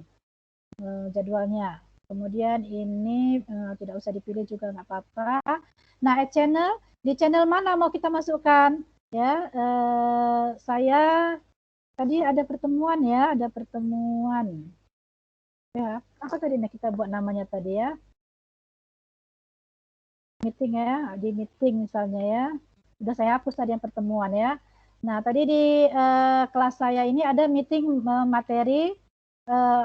jadwalnya. Kemudian ini tidak usah dipilih juga nggak apa-apa. Nah, add channel, di channel mana mau kita masukkan ya? Saya tadi ada pertemuan ya, ada pertemuan. Ya, apa tadi kita buat namanya tadi ya? Meeting ya, di meeting misalnya ya. Sudah saya hapus tadi yang pertemuan ya. Nah, tadi di kelas saya ini ada meeting materi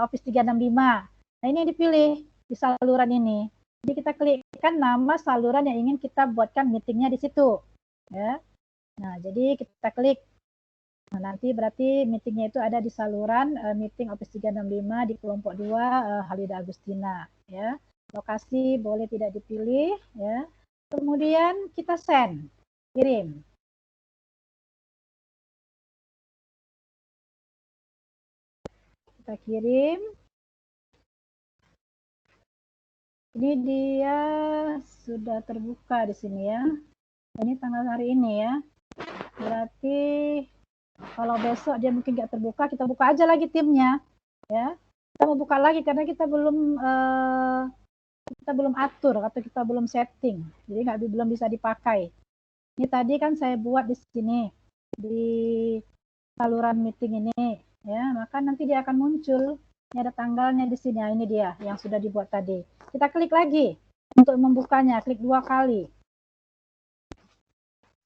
Office 365. Nah, ini dipilih di saluran ini. Jadi kita klikkan nama saluran yang ingin kita buatkan meetingnya di situ. Ya. Nah, jadi kita klik. Nah, nanti berarti meetingnya itu ada di saluran meeting Office 365 di kelompok 2 Halida Agustina. Ya. Lokasi boleh tidak dipilih. Ya. Kemudian kita send, kirim. Kita kirim. Ini dia sudah terbuka di sini ya. Ini tanggal hari ini ya. Berarti kalau besok dia mungkin nggak terbuka, kita buka aja lagi timnya, ya. Kita mau buka lagi karena kita belum atur atau kita belum setting, jadi belum bisa dipakai. Ini tadi kan saya buat di sini di saluran meeting ini, ya. Maka nanti dia akan muncul. Ini ada tanggalnya di sini. Nah, ini dia yang sudah dibuat tadi. Kita klik lagi untuk membukanya. Klik 2 kali.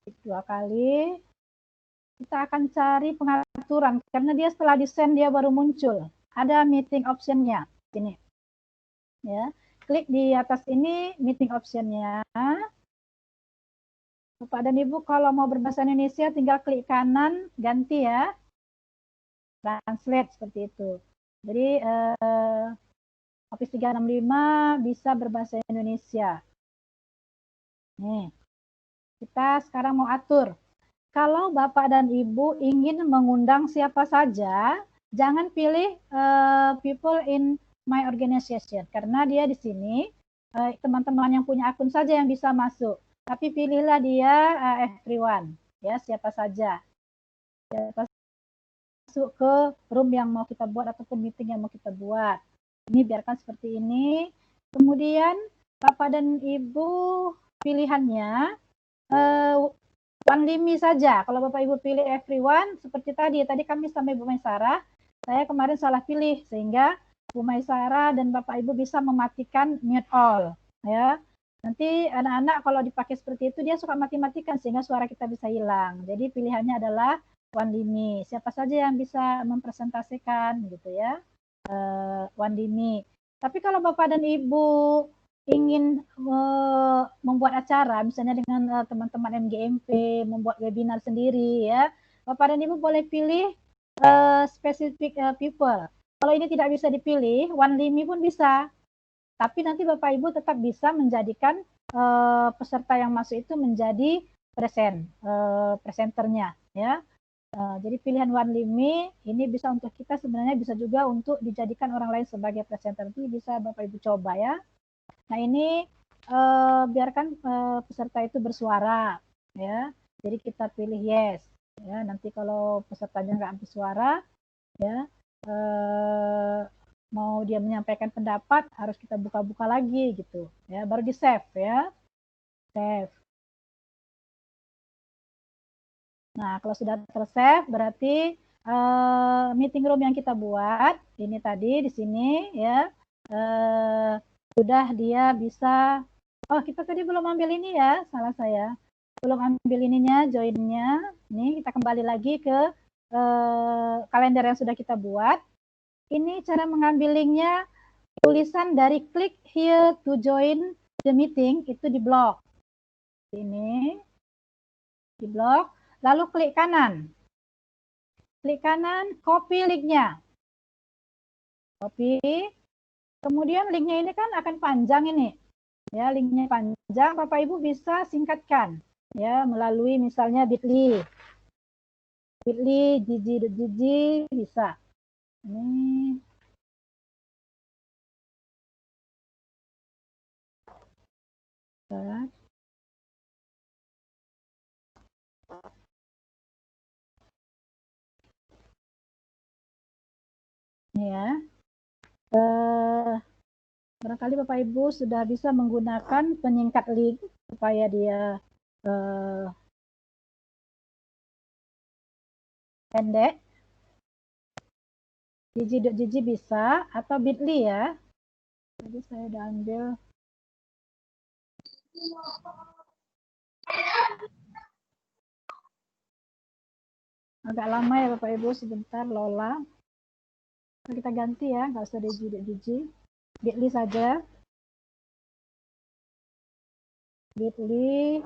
Klik 2 kali. Kita akan cari pengaturan karena dia setelah di-send dia baru muncul. Ada meeting option-nya sini. Ya. Klik di atas ini meeting option-nya. Bapak dan Ibu kalau mau berbahasa Indonesia tinggal klik kanan ganti ya. Translate seperti itu. Jadi Office 365 bisa berbahasa Indonesia. Nih. Kita sekarang mau atur. Kalau Bapak dan Ibu ingin mengundang siapa saja, jangan pilih people in my organization karena dia di sini teman-teman yang punya akun saja yang bisa masuk. Tapi pilihlah dia everyone, ya siapa saja. Siapa masuk ke room yang mau kita buat ataupun meeting yang mau kita buat. Ini biarkan seperti ini. Kemudian Bapak dan Ibu pilihannya One Limi saja. Kalau Bapak Ibu pilih everyone seperti tadi kami sampai Bu Maisara, saya kemarin salah pilih sehingga Bu Maisara dan Bapak Ibu bisa mematikan mute all, ya. Nanti anak-anak kalau dipakai seperti itu dia suka mati-matikan sehingga suara kita bisa hilang. Jadi pilihannya adalah One Limi. Siapa saja yang bisa mempresentasikan gitu ya. One Limi. Tapi kalau Bapak dan Ibu ingin membuat acara misalnya dengan teman-teman MGMP, membuat webinar sendiri ya, Bapak dan Ibu boleh pilih specific people. Kalau ini tidak bisa dipilih, One Limi pun bisa. Tapi nanti Bapak Ibu tetap bisa menjadikan peserta yang masuk itu menjadi presenternya ya. Jadi pilihan One Limi ini bisa untuk kita sebenarnya bisa juga untuk dijadikan orang lain sebagai presenter. Itu bisa Bapak Ibu coba ya. Nah ini biarkan peserta itu bersuara ya. Jadi kita pilih yes ya. Nanti kalau pesertanya nggak bersuara ya mau dia menyampaikan pendapat harus kita buka-buka lagi gitu ya. Baru di save ya. Save. Nah kalau sudah tersave berarti meeting room yang kita buat ini tadi di sini ya. Sudah dia bisa, oh kita tadi belum ambil ini ya, salah saya. Belum ambil ininya, join-nya. Ini kita kembali lagi ke kalender yang sudah kita buat. Ini cara mengambil linknya, tulisan dari click here to join the meeting, itu di blok. Ini, di blok. Lalu klik kanan. Klik kanan, copy linknya. Copy. Kemudian linknya ini kan akan panjang ini. Ya, linknya panjang, Bapak Ibu bisa singkatkan ya melalui misalnya bit.ly. Bit.ly gg bisa. Ini ya. Barangkali Bapak Ibu sudah bisa menggunakan penyingkat link supaya dia pendek. Gigi.gigi bisa atau bit.ly ya. Jadi saya udah ambil. Agak lama ya Bapak Ibu, sebentar Lola. Kita ganti ya, nggak usah gigi.gigi. Bit.ly saja. bit.ly.com.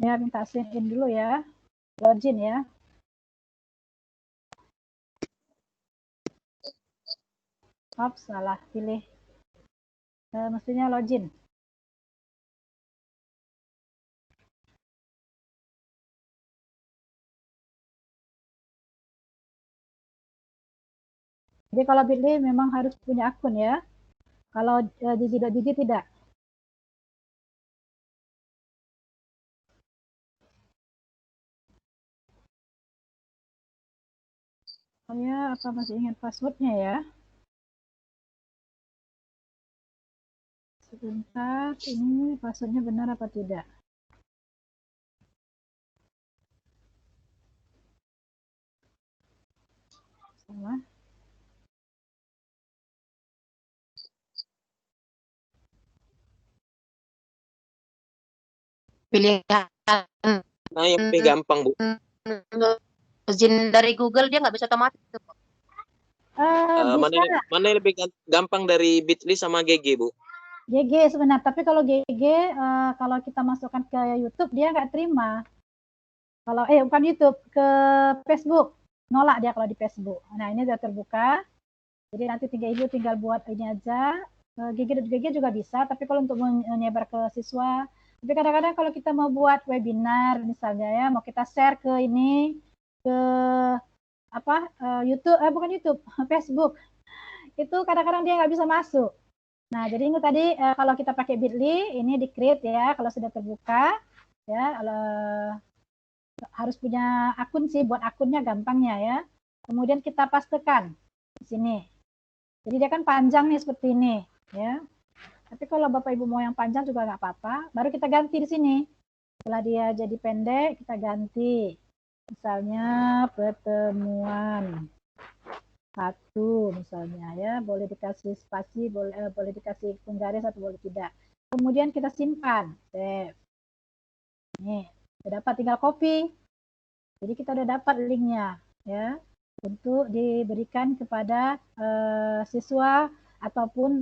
Ya, minta sign in dulu ya. Login ya. Oops, salah pilih. Mestinya login. Jadi kalau bit.ly memang harus punya akun ya. Kalau gigi.gigi tidak. Saya apa masih ingat passwordnya ya? Sebentar, ini passwordnya benar apa tidak? Salah. Pilihan Nah, yang lebih gampang, Bu. login dari Google dia nggak bisa otomatis. Mana Bisa mana yang lebih gampang dari Bitly sama GG, Bu? GG sebenarnya, tapi kalau GG kalau kita masukkan ke YouTube dia nggak terima. Kalau bukan YouTube, ke Facebook nolak dia kalau di Facebook. Nah ini sudah terbuka, jadi nanti Ibu tinggal buat ini aja. GG juga bisa, tapi kalau untuk menyebar ke siswa. Tapi kadang-kadang kalau kita mau buat webinar misalnya ya, mau kita share ke ini ke apa YouTube, bukan YouTube, Facebook, itu kadang-kadang dia nggak bisa masuk. Nah, jadi ini tadi kalau kita pakai bit.ly, ini di create ya, kalau sudah terbuka, ya, harus punya akun sih, buat akunnya gampangnya ya. Kemudian kita pastekan di sini. Jadi dia kan panjang nih seperti ini, ya. Tapi kalau Bapak Ibu mau yang panjang juga nggak apa-apa, baru kita ganti di sini. Setelah dia jadi pendek, kita ganti. Misalnya pertemuan 1 misalnya ya, boleh dikasih spasi, boleh dikasih penggaris atau boleh tidak. Kemudian kita simpan, save. Nih, sudah dapat, tinggal copy. Jadi kita udah dapat linknya ya, untuk diberikan kepada siswa ataupun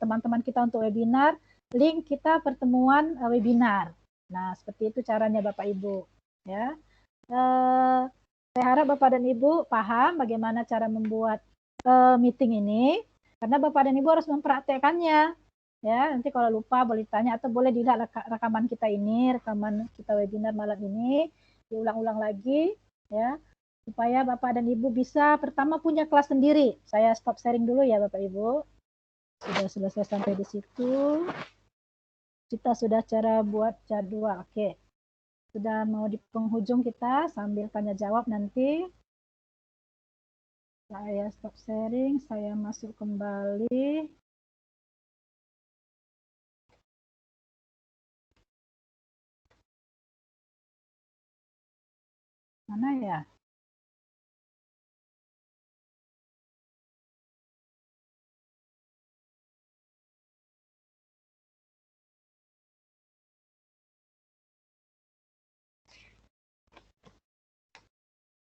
teman-teman kita untuk webinar, link kita pertemuan webinar. Nah, seperti itu caranya Bapak Ibu ya. Saya harap Bapak dan Ibu paham bagaimana cara membuat meeting ini, karena Bapak dan Ibu harus mempraktekannya. Ya, nanti kalau lupa boleh tanya atau boleh dilihat rekaman kita ini, rekaman kita webinar malam ini, diulang-ulang lagi, ya, supaya Bapak dan Ibu bisa pertama punya kelas sendiri. Saya stop sharing dulu ya Bapak Ibu. Sudah selesai sampai di situ. Kita sudah cara buat jadwal. Oke. Sudah mau di penghujung kita, sambil tanya jawab nanti. Saya stop sharing, saya masuk kembali. Mana ya?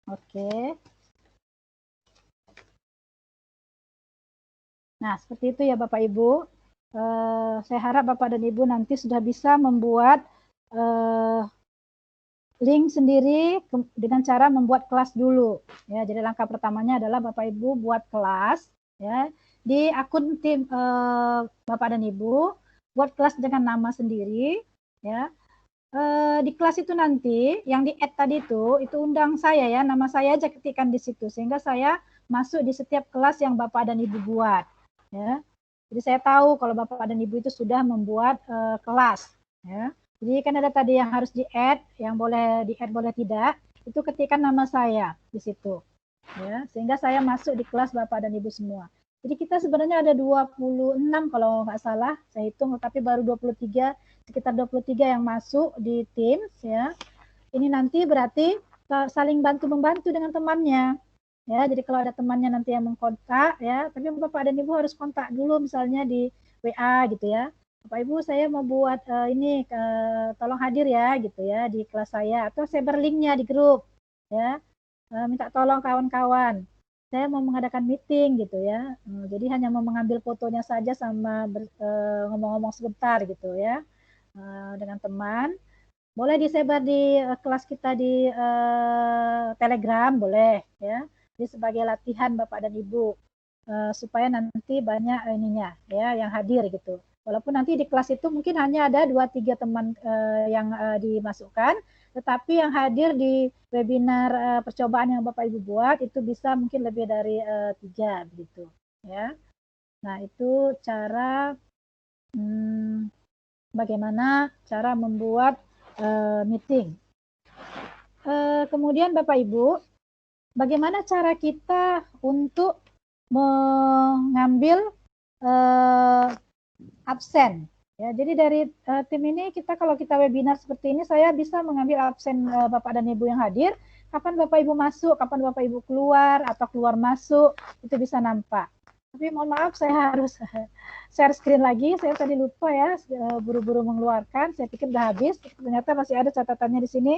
Oke. Nah, seperti itu ya Bapak Ibu. Saya harap Bapak dan Ibu nanti sudah bisa membuat link sendiri dengan cara membuat kelas dulu. Ya, jadi langkah pertamanya adalah Bapak Ibu buat kelas ya di akun tim Bapak dan Ibu, buat kelas dengan nama sendiri ya. Di kelas itu nanti yang di add tadi itu undang saya ya, nama saya aja ketikkan di situ sehingga saya masuk di setiap kelas yang Bapak dan Ibu buat ya. Jadi saya tahu kalau Bapak dan Ibu itu sudah membuat kelas ya. Jadi kan ada tadi yang harus di-add, yang boleh di-add boleh tidak, itu ketikkan nama saya di situ. Ya, sehingga saya masuk di kelas Bapak dan Ibu semua. Jadi kita sebenarnya ada 26 kalau nggak salah, saya hitung, tapi baru 23, sekitar 23 yang masuk di Teams ya. Ini nanti berarti saling bantu-membantu dengan temannya. Ya, jadi kalau ada temannya nanti yang mengkontak ya, tapi Bapak dan Ibu harus kontak dulu misalnya di WA gitu ya. Bapak Ibu saya mau buat ini tolong hadir ya gitu ya di kelas saya, atau sebar linknya di grup ya. Minta tolong kawan-kawan. Saya mau mengadakan meeting gitu ya. Jadi hanya mau mengambil fotonya saja sama ngomong-ngomong sebentar gitu ya dengan teman. Boleh disebar di kelas kita di Telegram, boleh ya. Jadi sebagai latihan Bapak dan Ibu supaya nanti banyak ininya ya yang hadir gitu. Walaupun nanti di kelas itu mungkin hanya ada 2-3 teman yang dimasukkan, tetapi yang hadir di webinar percobaan yang Bapak Ibu buat itu bisa mungkin lebih dari 3 begitu ya. Nah, itu cara bagaimana cara membuat meeting. Kemudian Bapak Ibu, bagaimana cara kita untuk mengambil absen? Ya, jadi dari tim ini kalau kita webinar seperti ini, saya bisa mengambil absen Bapak dan Ibu yang hadir. Kapan Bapak Ibu masuk, kapan Bapak Ibu keluar atau keluar masuk, itu bisa nampak. Tapi mohon maaf, saya harus share screen lagi. Saya tadi lupa ya, buru-buru mengeluarkan. Saya pikir sudah habis, ternyata masih ada catatannya di sini.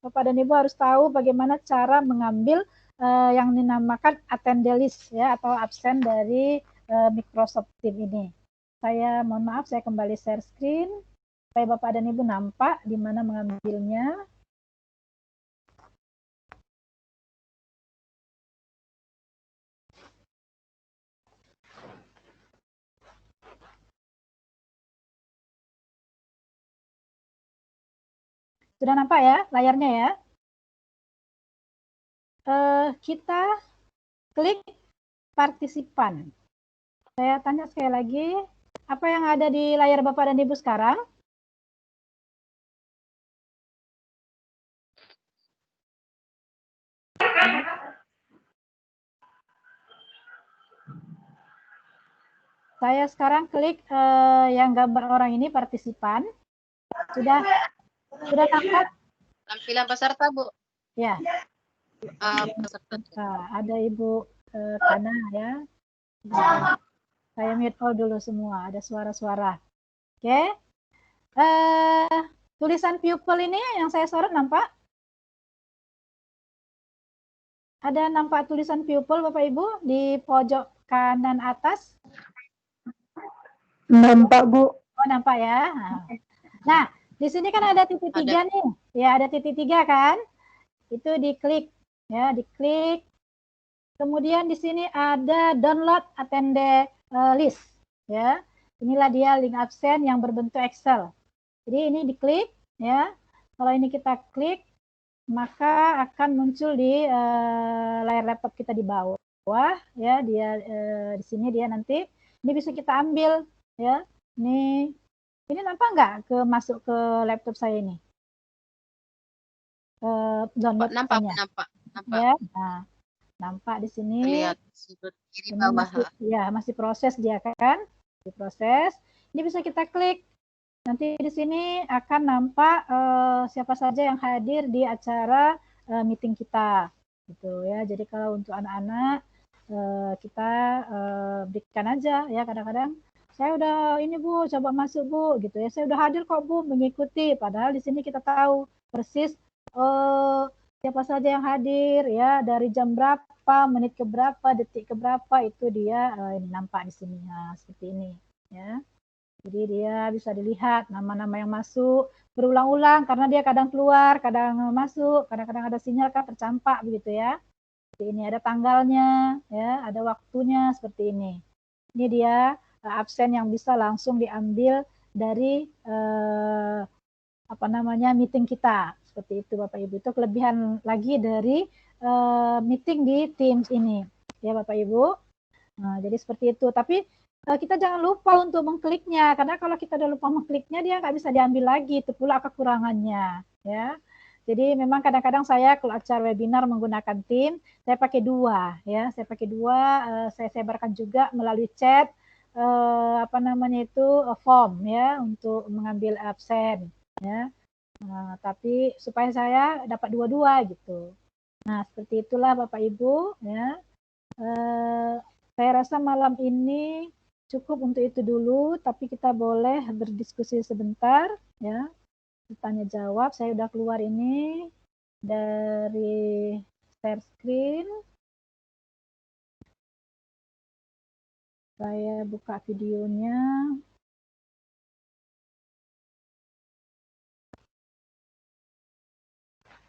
Bapak dan Ibu harus tahu bagaimana cara mengambil yang dinamakan attendee list ya atau absen dari Microsoft Teams ini. Saya mohon maaf, saya kembali share screen supaya Bapak dan Ibu nampak di mana mengambilnya. Sudah nampak ya layarnya ya? Kita klik partisipan. Saya tanya sekali lagi, apa yang ada di layar Bapak dan Ibu sekarang? Saya sekarang klik yang gambar orang ini, partisipan. Sudah nampak? Tampilan peserta, Bu. Ya. Peserta. Nah, ada Ibu Kana ya. Saya mute all dulu semua, ada suara-suara. Oke. Tulisan pupil ini yang saya sorot nampak? Ada nampak tulisan pupil Bapak Ibu di pojok kanan atas? Nampak, Bu. Oh, nampak ya. Nah, di sini kan ada titik 3 nih. Ya, ada titik 3 kan? Itu diklik ya, diklik. Kemudian di sini ada download attendee list ya. Inilah dia link absen yang berbentuk Excel. Jadi ini diklik ya. Kalau ini kita klik, maka akan muncul di layar laptop kita di bawah ya. Dia di sini dia nanti ini bisa kita ambil ya. Ini nampak nggak masuk ke laptop saya ini? Download Nampak. Ya. Nah, nampak di sini. Lihat sudut kiri bawah. Masih proses dia kan? Diproses. Ini bisa kita klik. Nanti di sini akan nampak siapa saja yang hadir di acara meeting kita, gitu ya. Jadi kalau untuk anak-anak kita berikan aja ya. Kadang-kadang saya udah ini Bu, coba masuk Bu, gitu ya. Saya udah hadir kok Bu, mengikuti. Padahal di sini kita tahu persis siapa saja yang hadir ya, dari jam berapa, menit ke berapa, detik ke berapa, itu dia ini nampak di sini. Nah, seperti ini ya. Jadi dia bisa dilihat nama-nama yang masuk berulang-ulang karena dia kadang keluar, kadang masuk, kadang-kadang ada sinyal kan tercampak begitu ya. Seperti ini ada tanggalnya ya, ada waktunya seperti ini. Ini dia absen yang bisa langsung diambil dari meeting kita. Seperti itu Bapak Ibu. Itu kelebihan lagi dari meeting di Teams ini. Ya Bapak Ibu. Nah, jadi seperti itu. Tapi kita jangan lupa untuk mengkliknya, karena kalau kita udah lupa mengkliknya dia nggak bisa diambil lagi, itu pula kekurangannya ya. Jadi memang kadang-kadang saya kalau acara webinar menggunakan Teams, saya pakai dua ya, saya sebarkan juga melalui chat form ya untuk mengambil absen ya. Tapi supaya saya dapat dua-dua gitu. Nah, seperti itulah Bapak Ibu ya. Saya rasa malam ini cukup untuk itu dulu, tapi kita boleh berdiskusi sebentar ya. Tanya jawab, saya udah keluar ini dari share screen. Saya buka videonya.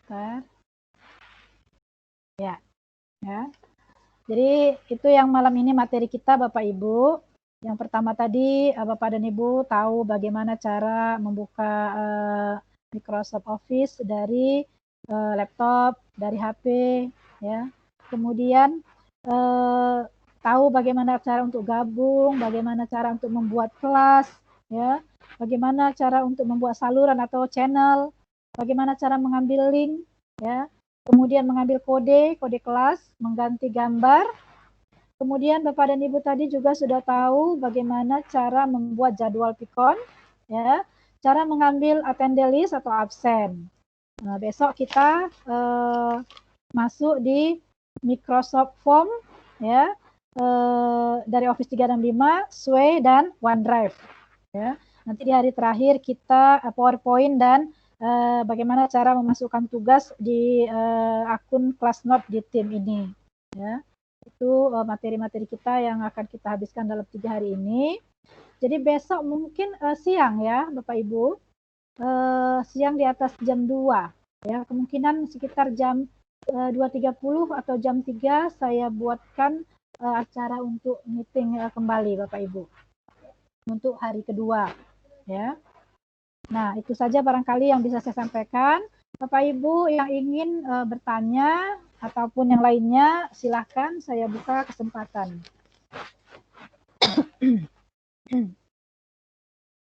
Bentar. Ya. Jadi itu yang malam ini materi kita Bapak Ibu. Yang pertama tadi Bapak dan Ibu tahu bagaimana cara membuka Microsoft Office dari laptop, dari HP ya. Kemudian tahu bagaimana cara untuk gabung, bagaimana cara untuk membuat kelas ya, bagaimana cara untuk membuat saluran atau channel, bagaimana cara mengambil link ya. Kemudian mengambil kode kelas, mengganti gambar. Kemudian Bapak dan Ibu tadi juga sudah tahu bagaimana cara membuat jadwal pikon, ya, cara mengambil attendee list atau absen. Nah, besok kita masuk di Microsoft Form, ya, dari Office 365, Sway dan OneDrive. Ya. Nanti di hari terakhir kita PowerPoint dan bagaimana cara memasukkan tugas di akun Classnote di tim ini. Ya. Itu materi-materi kita yang akan kita habiskan dalam 3 hari ini. Jadi besok mungkin siang ya Bapak Ibu, siang di atas jam 2. Ya. Kemungkinan sekitar jam 2.30 atau jam 3 saya buatkan acara untuk meeting kembali Bapak Ibu. Untuk hari kedua. Ya. Nah, itu saja barangkali yang bisa saya sampaikan. Bapak Ibu yang ingin bertanya ataupun yang lainnya, silahkan saya buka kesempatan.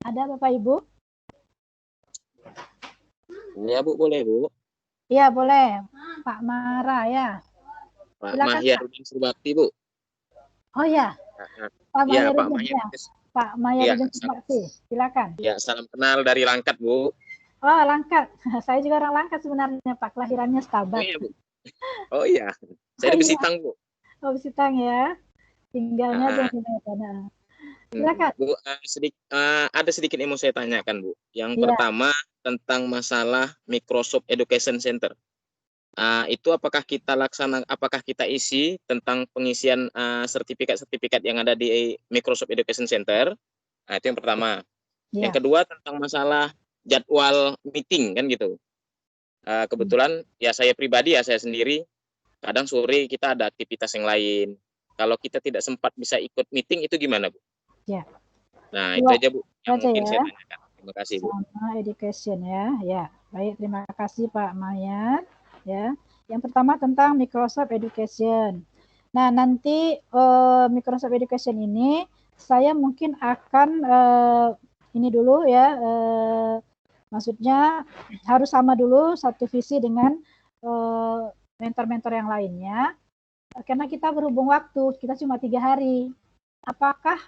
Ada Bapak Ibu? Ya Bu, boleh Bu. Iya boleh, Pak Mara ya. Pak Silakan, Mahyarudin Surbakti Bu. Oh ya, Pak Ya, Pak Mahyarudin. Mahyarudin. Pak Mahyarudin Surbakti, silakan. Ya, salam kenal dari Langkat Bu. Oh Langkat, saya juga orang Langkat sebenarnya Pak, kelahirannya Stabat. Oh iya Bu. Oh iya, saya di Besitang Bu. Oh Besitang ya, tinggalnya di mana? Silakan. Bu, ada sedikit yang mau saya tanyakan Bu. Yang pertama tentang masalah Microsoft Education Center. Itu apakah kita isi tentang pengisian sertifikat-sertifikat yang ada di Microsoft Education Center? Nah, itu yang pertama. Ya. Yang kedua tentang masalah jadwal meeting kan gitu. Kebetulan ya saya pribadi ya saya sendiri kadang sore kita ada aktivitas yang lain. Kalau kita tidak sempat bisa ikut meeting itu gimana Bu? Ya. Nah, itu aja Bu yang mungkin saya tanyakan. Terima kasih Bu. Sama education ya. Ya, baik, terima kasih Pak Mayat. Ya, yang pertama tentang Microsoft Education. Nah, nanti Microsoft Education ini saya mungkin akan ini dulu ya, maksudnya harus sama dulu satu visi dengan mentor-mentor yang lainnya, karena kita berhubung waktu, kita cuma 3 hari. Apakah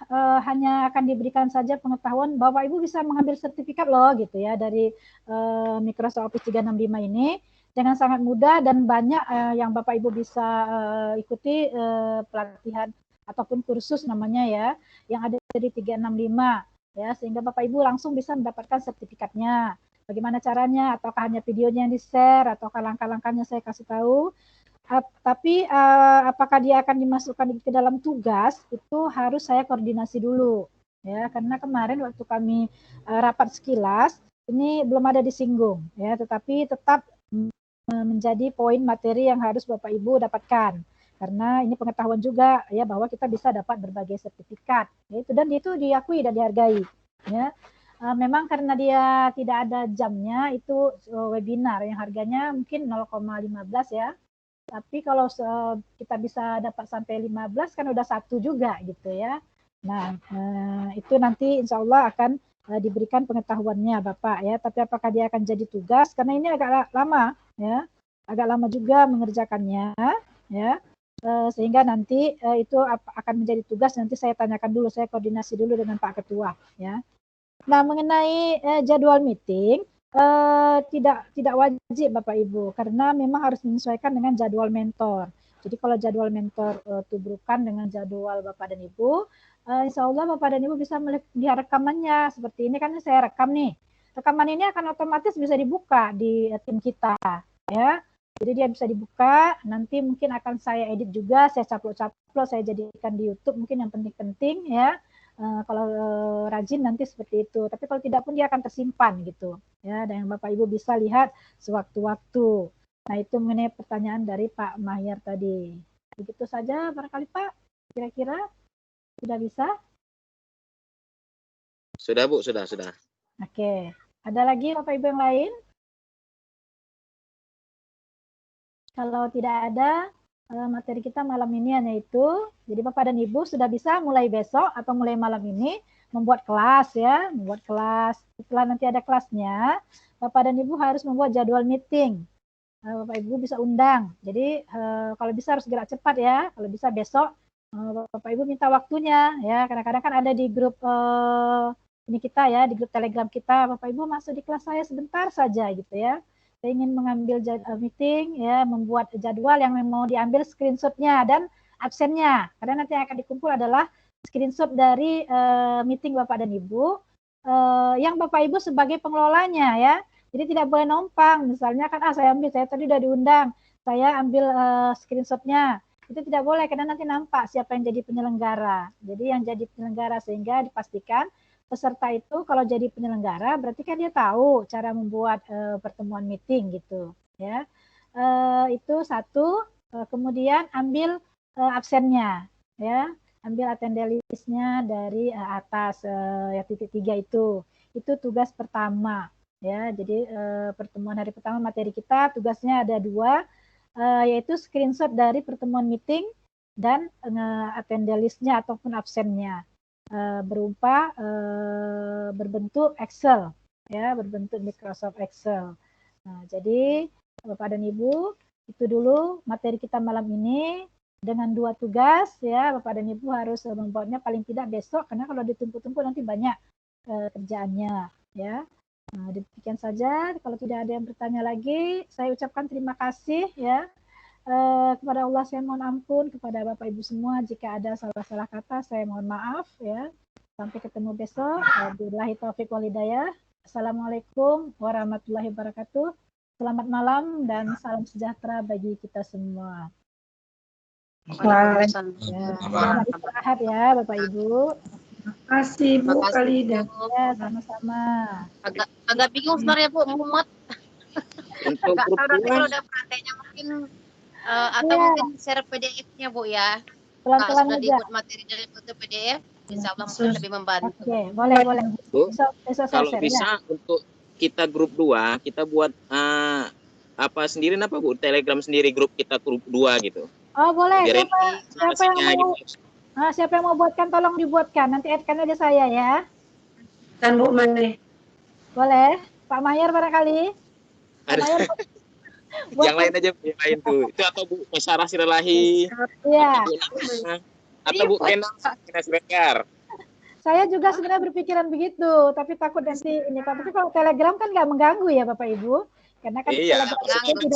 hanya akan diberikan saja pengetahuan bahwa Ibu bisa mengambil sertifikat loh gitu ya dari Microsoft Office 365 ini dengan sangat mudah dan banyak yang Bapak Ibu bisa ikuti pelatihan ataupun kursus namanya ya yang ada di 365 ya, sehingga Bapak Ibu langsung bisa mendapatkan sertifikatnya. Bagaimana caranya? Ataukah hanya videonya yang di-share ataukah langkah-langkahnya saya kasih tahu? Tapi apakah dia akan dimasukkan ke dalam tugas itu harus saya koordinasi dulu ya, karena kemarin waktu kami rapat sekilas ini belum ada disinggung ya, tetapi tetap menjadi poin materi yang harus Bapak Ibu dapatkan, karena ini pengetahuan juga ya bahwa kita bisa dapat berbagai sertifikat yaitu, dan itu diakui dan dihargai ya. Memang karena dia tidak ada jamnya, itu webinar yang harganya mungkin 0,15 ya. Tapi kalau kita bisa dapat sampai 15 kan udah 1 juga gitu ya. Nah, itu nanti insya Allah akan diberikan pengetahuannya Bapak ya. Tapi apakah dia akan jadi tugas? Karena ini agak lama ya, agak lama juga mengerjakannya ya. Sehingga nanti itu akan menjadi tugas. Nanti saya tanyakan dulu, saya koordinasi dulu dengan Pak Ketua ya. Nah, mengenai jadwal meeting tidak wajib Bapak Ibu, karena memang harus menyesuaikan dengan jadwal mentor. Jadi kalau jadwal mentor tubrukan dengan jadwal Bapak dan Ibu, insya Allah Bapak dan Ibu bisa melihat rekamannya. Seperti ini kan saya rekam nih. Rekaman ini akan otomatis bisa dibuka di tim kita ya. Jadi dia bisa dibuka, nanti mungkin akan saya edit juga, saya caplok-caplok, saya jadikan di YouTube mungkin yang penting-penting ya. Kalau rajin nanti seperti itu. Tapi kalau tidak pun dia akan tersimpan gitu ya, dan Bapak Ibu bisa lihat sewaktu-waktu. Nah, itu mengenai pertanyaan dari Pak Mahyar tadi. Begitu saja barangkali Pak, kira-kira sudah bisa? Sudah Bu, sudah. Oke, ada lagi Bapak Ibu yang lain? Kalau tidak ada, materi kita malam ini hanya itu. Jadi Bapak dan Ibu sudah bisa mulai besok atau mulai malam ini membuat kelas ya, membuat kelas. Setelah nanti ada kelasnya, Bapak dan Ibu harus membuat jadwal meeting. Bapak Ibu bisa undang. Jadi kalau bisa harus gerak cepat ya. Kalau bisa besok Bapak Ibu minta waktunya ya. Kadang-kadang kan ada di grup ini kita ya, di grup Telegram kita. Bapak Ibu masuk di kelas saya sebentar saja gitu ya. Saya ingin mengambil meeting ya, membuat jadwal yang mau diambil screenshotnya dan absennya. Karena nanti yang akan dikumpul adalah screenshot dari meeting Bapak dan Ibu yang Bapak Ibu sebagai pengelolanya ya. Jadi tidak boleh numpang. Misalnya kan saya tadi udah diundang, saya ambil screenshotnya. Itu tidak boleh karena nanti nampak siapa yang jadi penyelenggara. Jadi yang jadi penyelenggara sehingga dipastikan peserta itu kalau jadi penyelenggara berarti kan dia tahu cara membuat pertemuan meeting gitu ya. Itu satu. Kemudian ambil absennya ya, ambil attendee list-nya dari atas ya titik 3 itu tugas pertama ya. Jadi pertemuan hari pertama materi kita tugasnya ada 2 yaitu screenshot dari pertemuan meeting dan attendee list-nya ataupun absennya. Berupa berbentuk Excel ya, berbentuk Microsoft Excel. Nah, jadi Bapak dan Ibu, itu dulu materi kita malam ini dengan 2 tugas ya. Bapak dan Ibu harus membuatnya paling tidak besok, karena kalau ditumpuk-tumpuk nanti banyak kerjaannya ya. Nah, demikian saja. Kalau tidak ada yang bertanya lagi, saya ucapkan terima kasih ya. Kepada Allah saya mohon ampun, kepada Bapak Ibu semua jika ada salah-salah kata saya mohon maaf ya. Sampai ketemu besok. Wabillahi taufiq wal hidayah. Assalamualaikum warahmatullahi wabarakatuh. Selamat malam dan salam sejahtera bagi kita semua. Ya, selamat istirahat ya Bapak Ibu. Terima kasih Bu Kalida. Ya, sama-sama. Agak bingung sebenarnya Bu, mumet. Untuk Nggak grup tahu nanti 2, kalau udah prakteknya mungkin atau mungkin share PDF-nya Bu ya. Pelan-pelan Sudah aja. dibuat materi dari bentuk PDF, insya Allah mungkin lebih membantu. Oke, boleh. Bu, Besok saya kalau share bisa ya. untuk kita grup 2, kita buat apa sendiri apa Bu? Telegram sendiri grup kita grup 2 gitu. Oh, boleh. Biar Siapa yang mau buatkan tolong dibuatkan. Nanti add-kan aja saya ya. Dan Bu Mane. Boleh. Pak Mayer barangkali. Pak Mayer yang lain aja, yang lain tuh. Itu atau Bu Sarah Siralahi. Iya. Atau Bu Kenang Siregar. Saya juga sebenarnya berpikiran begitu, tapi takut nanti ini. Tapi kalau Telegram kan nggak mengganggu ya Bapak Ibu, karena kan Telegram itu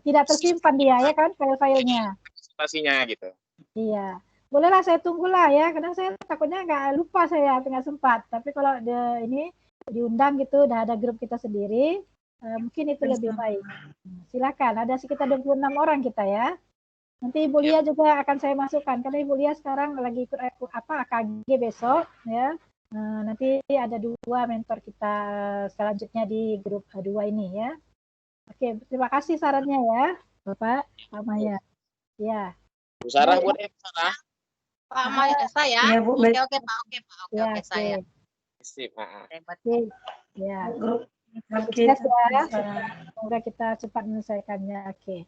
tidak tersimpan dia ya kan file-filenya. Pastinya gitu. Iya, bolehlah saya tunggulah ya, kadang saya takutnya nggak lupa saya nggak sempat. Tapi kalau ini diundang gitu, udah ada grup kita sendiri, mungkin itu lebih baik. Silakan, ada sekitar 26 orang kita ya. Nanti Ibu Lia juga akan saya masukkan, karena Ibu Lia sekarang lagi ikut AKG besok ya. Nanti ada 2 mentor kita selanjutnya di grup 2 ini ya. Oke, terima kasih sarannya ya, Bapak Pak Maya. Ya. Bu Sarah buat Sarah. Pak Maya saya. Ya, Bu. Oke Pak. Oke saya. Sip, Hebat. Ya. Grup Sukses ya. Semoga kita cepat menyelesaikannya. Oke.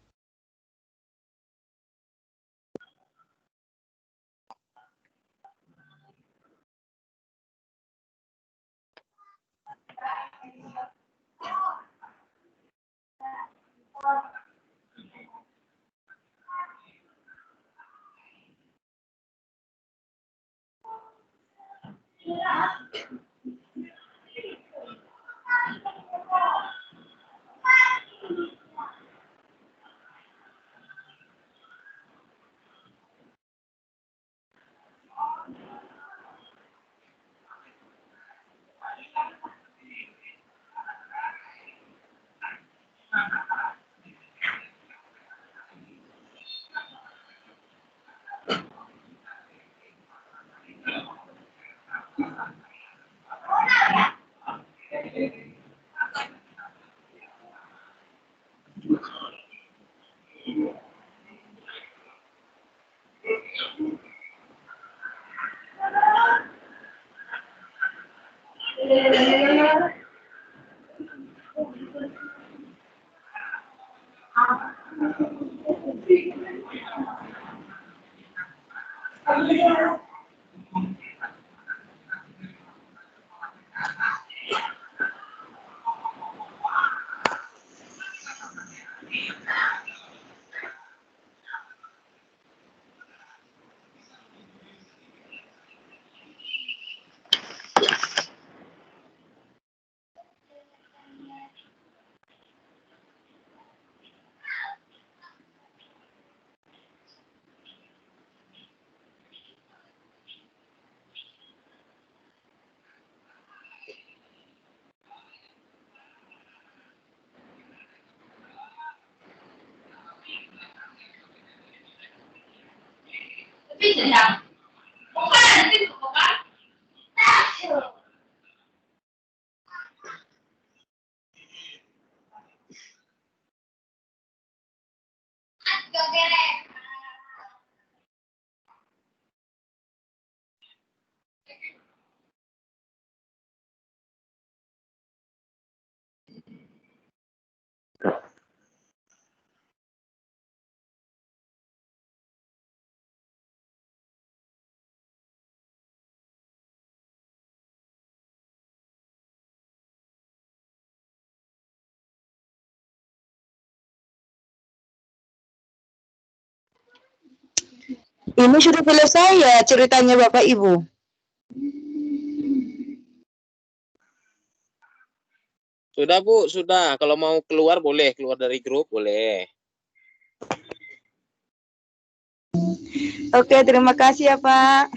Ini sudah selesai ya ceritanya Bapak Ibu? Sudah Bu, sudah. Kalau mau keluar boleh, keluar dari grup boleh. Oke, terima kasih ya Pak.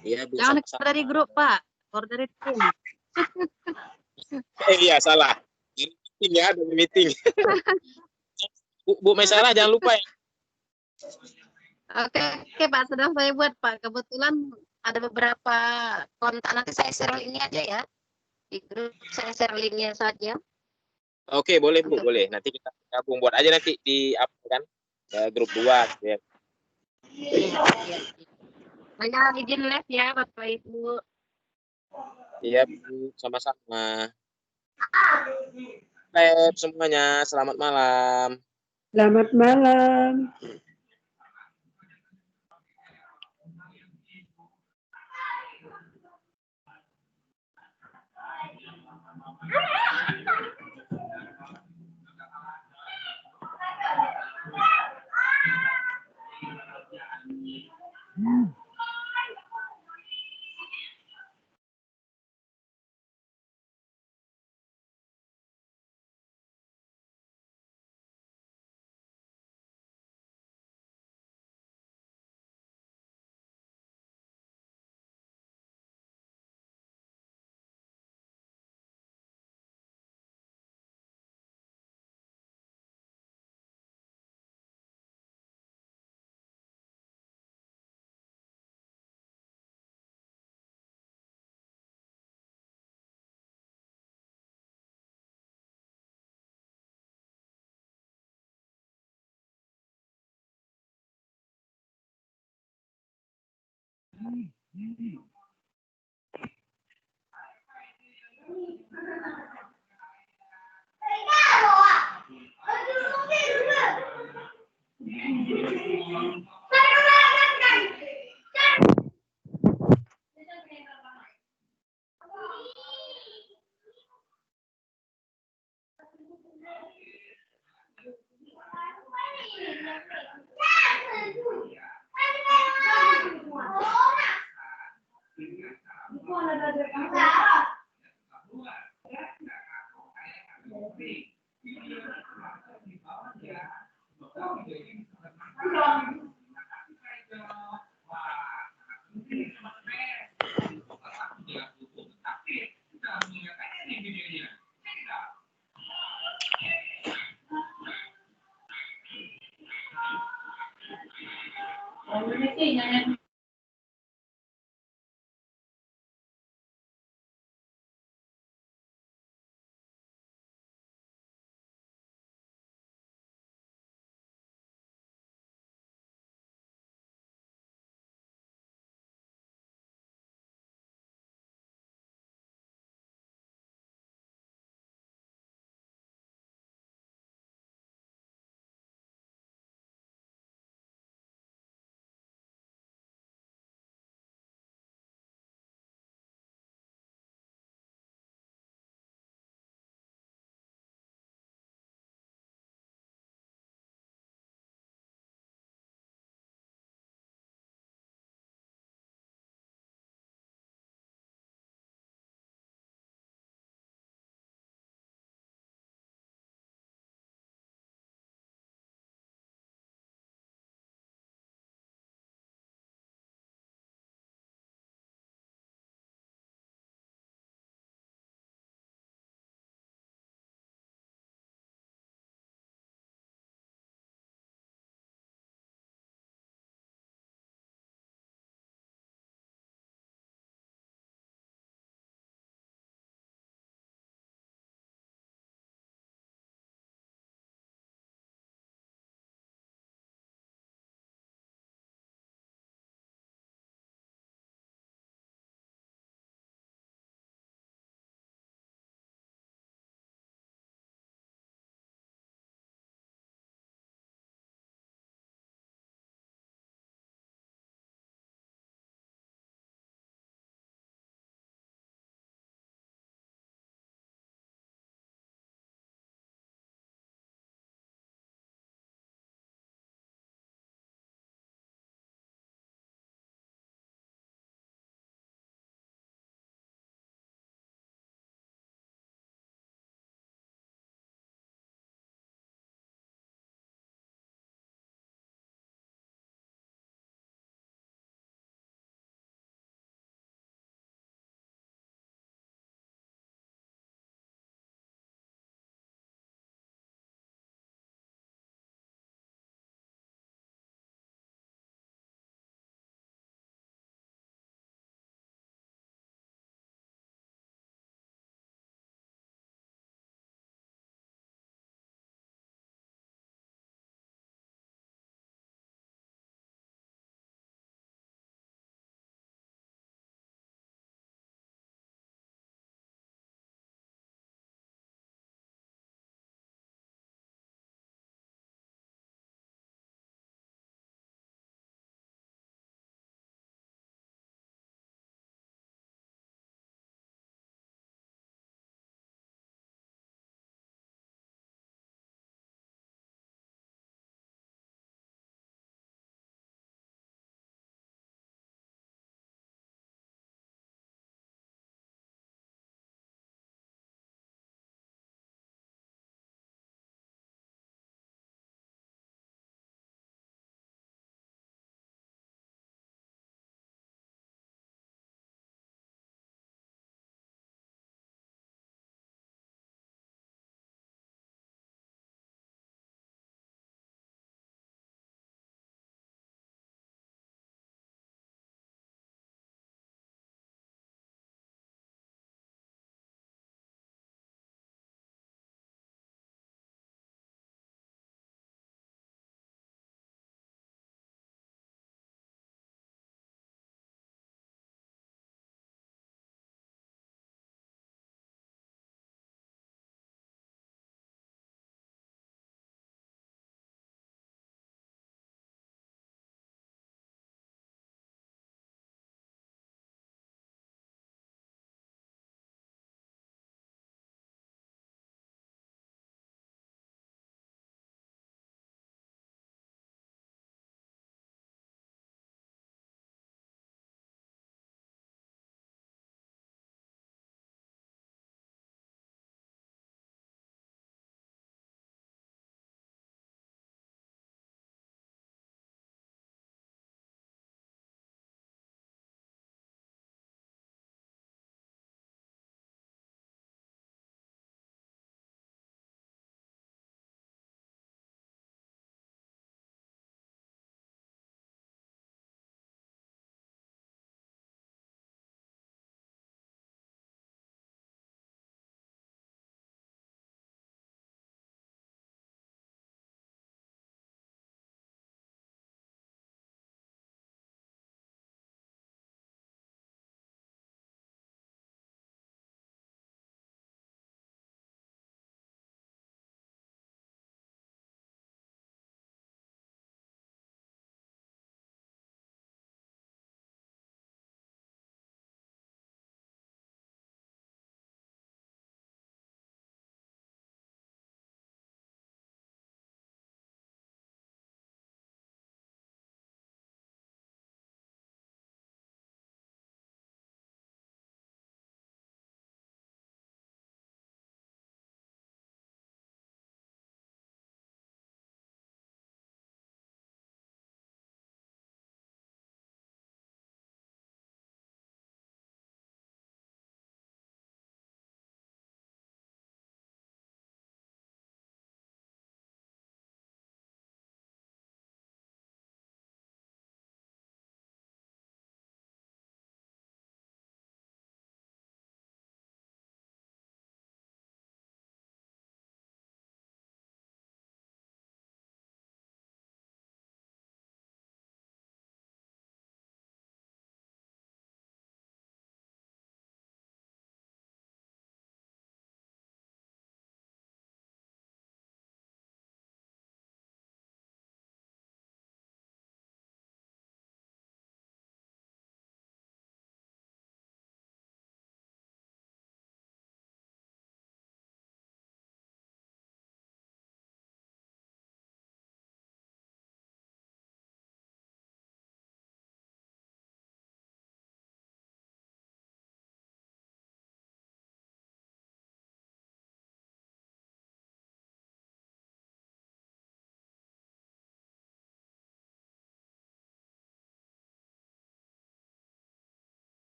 Iya Bu. Jangan Sama-sama. keluar dari grup, Pak. Keluar dari tim. Iya salah. Dari meeting ya, dari meeting. Bu Mesalah jangan lupa ya. Oke, Pak. Sedang saya buat, Pak. Kebetulan ada beberapa kontak. Nanti saya share linknya aja ya. Di grup saya share linknya saja. Oke, boleh Bu, boleh. Nanti kita gabung buat aja nanti di apa kan? Grup 2 ya. Iya. Saya izin live ya, Bapak Ibu. Iya Bu, sama-sama. Live semuanya, selamat malam. Selamat malam.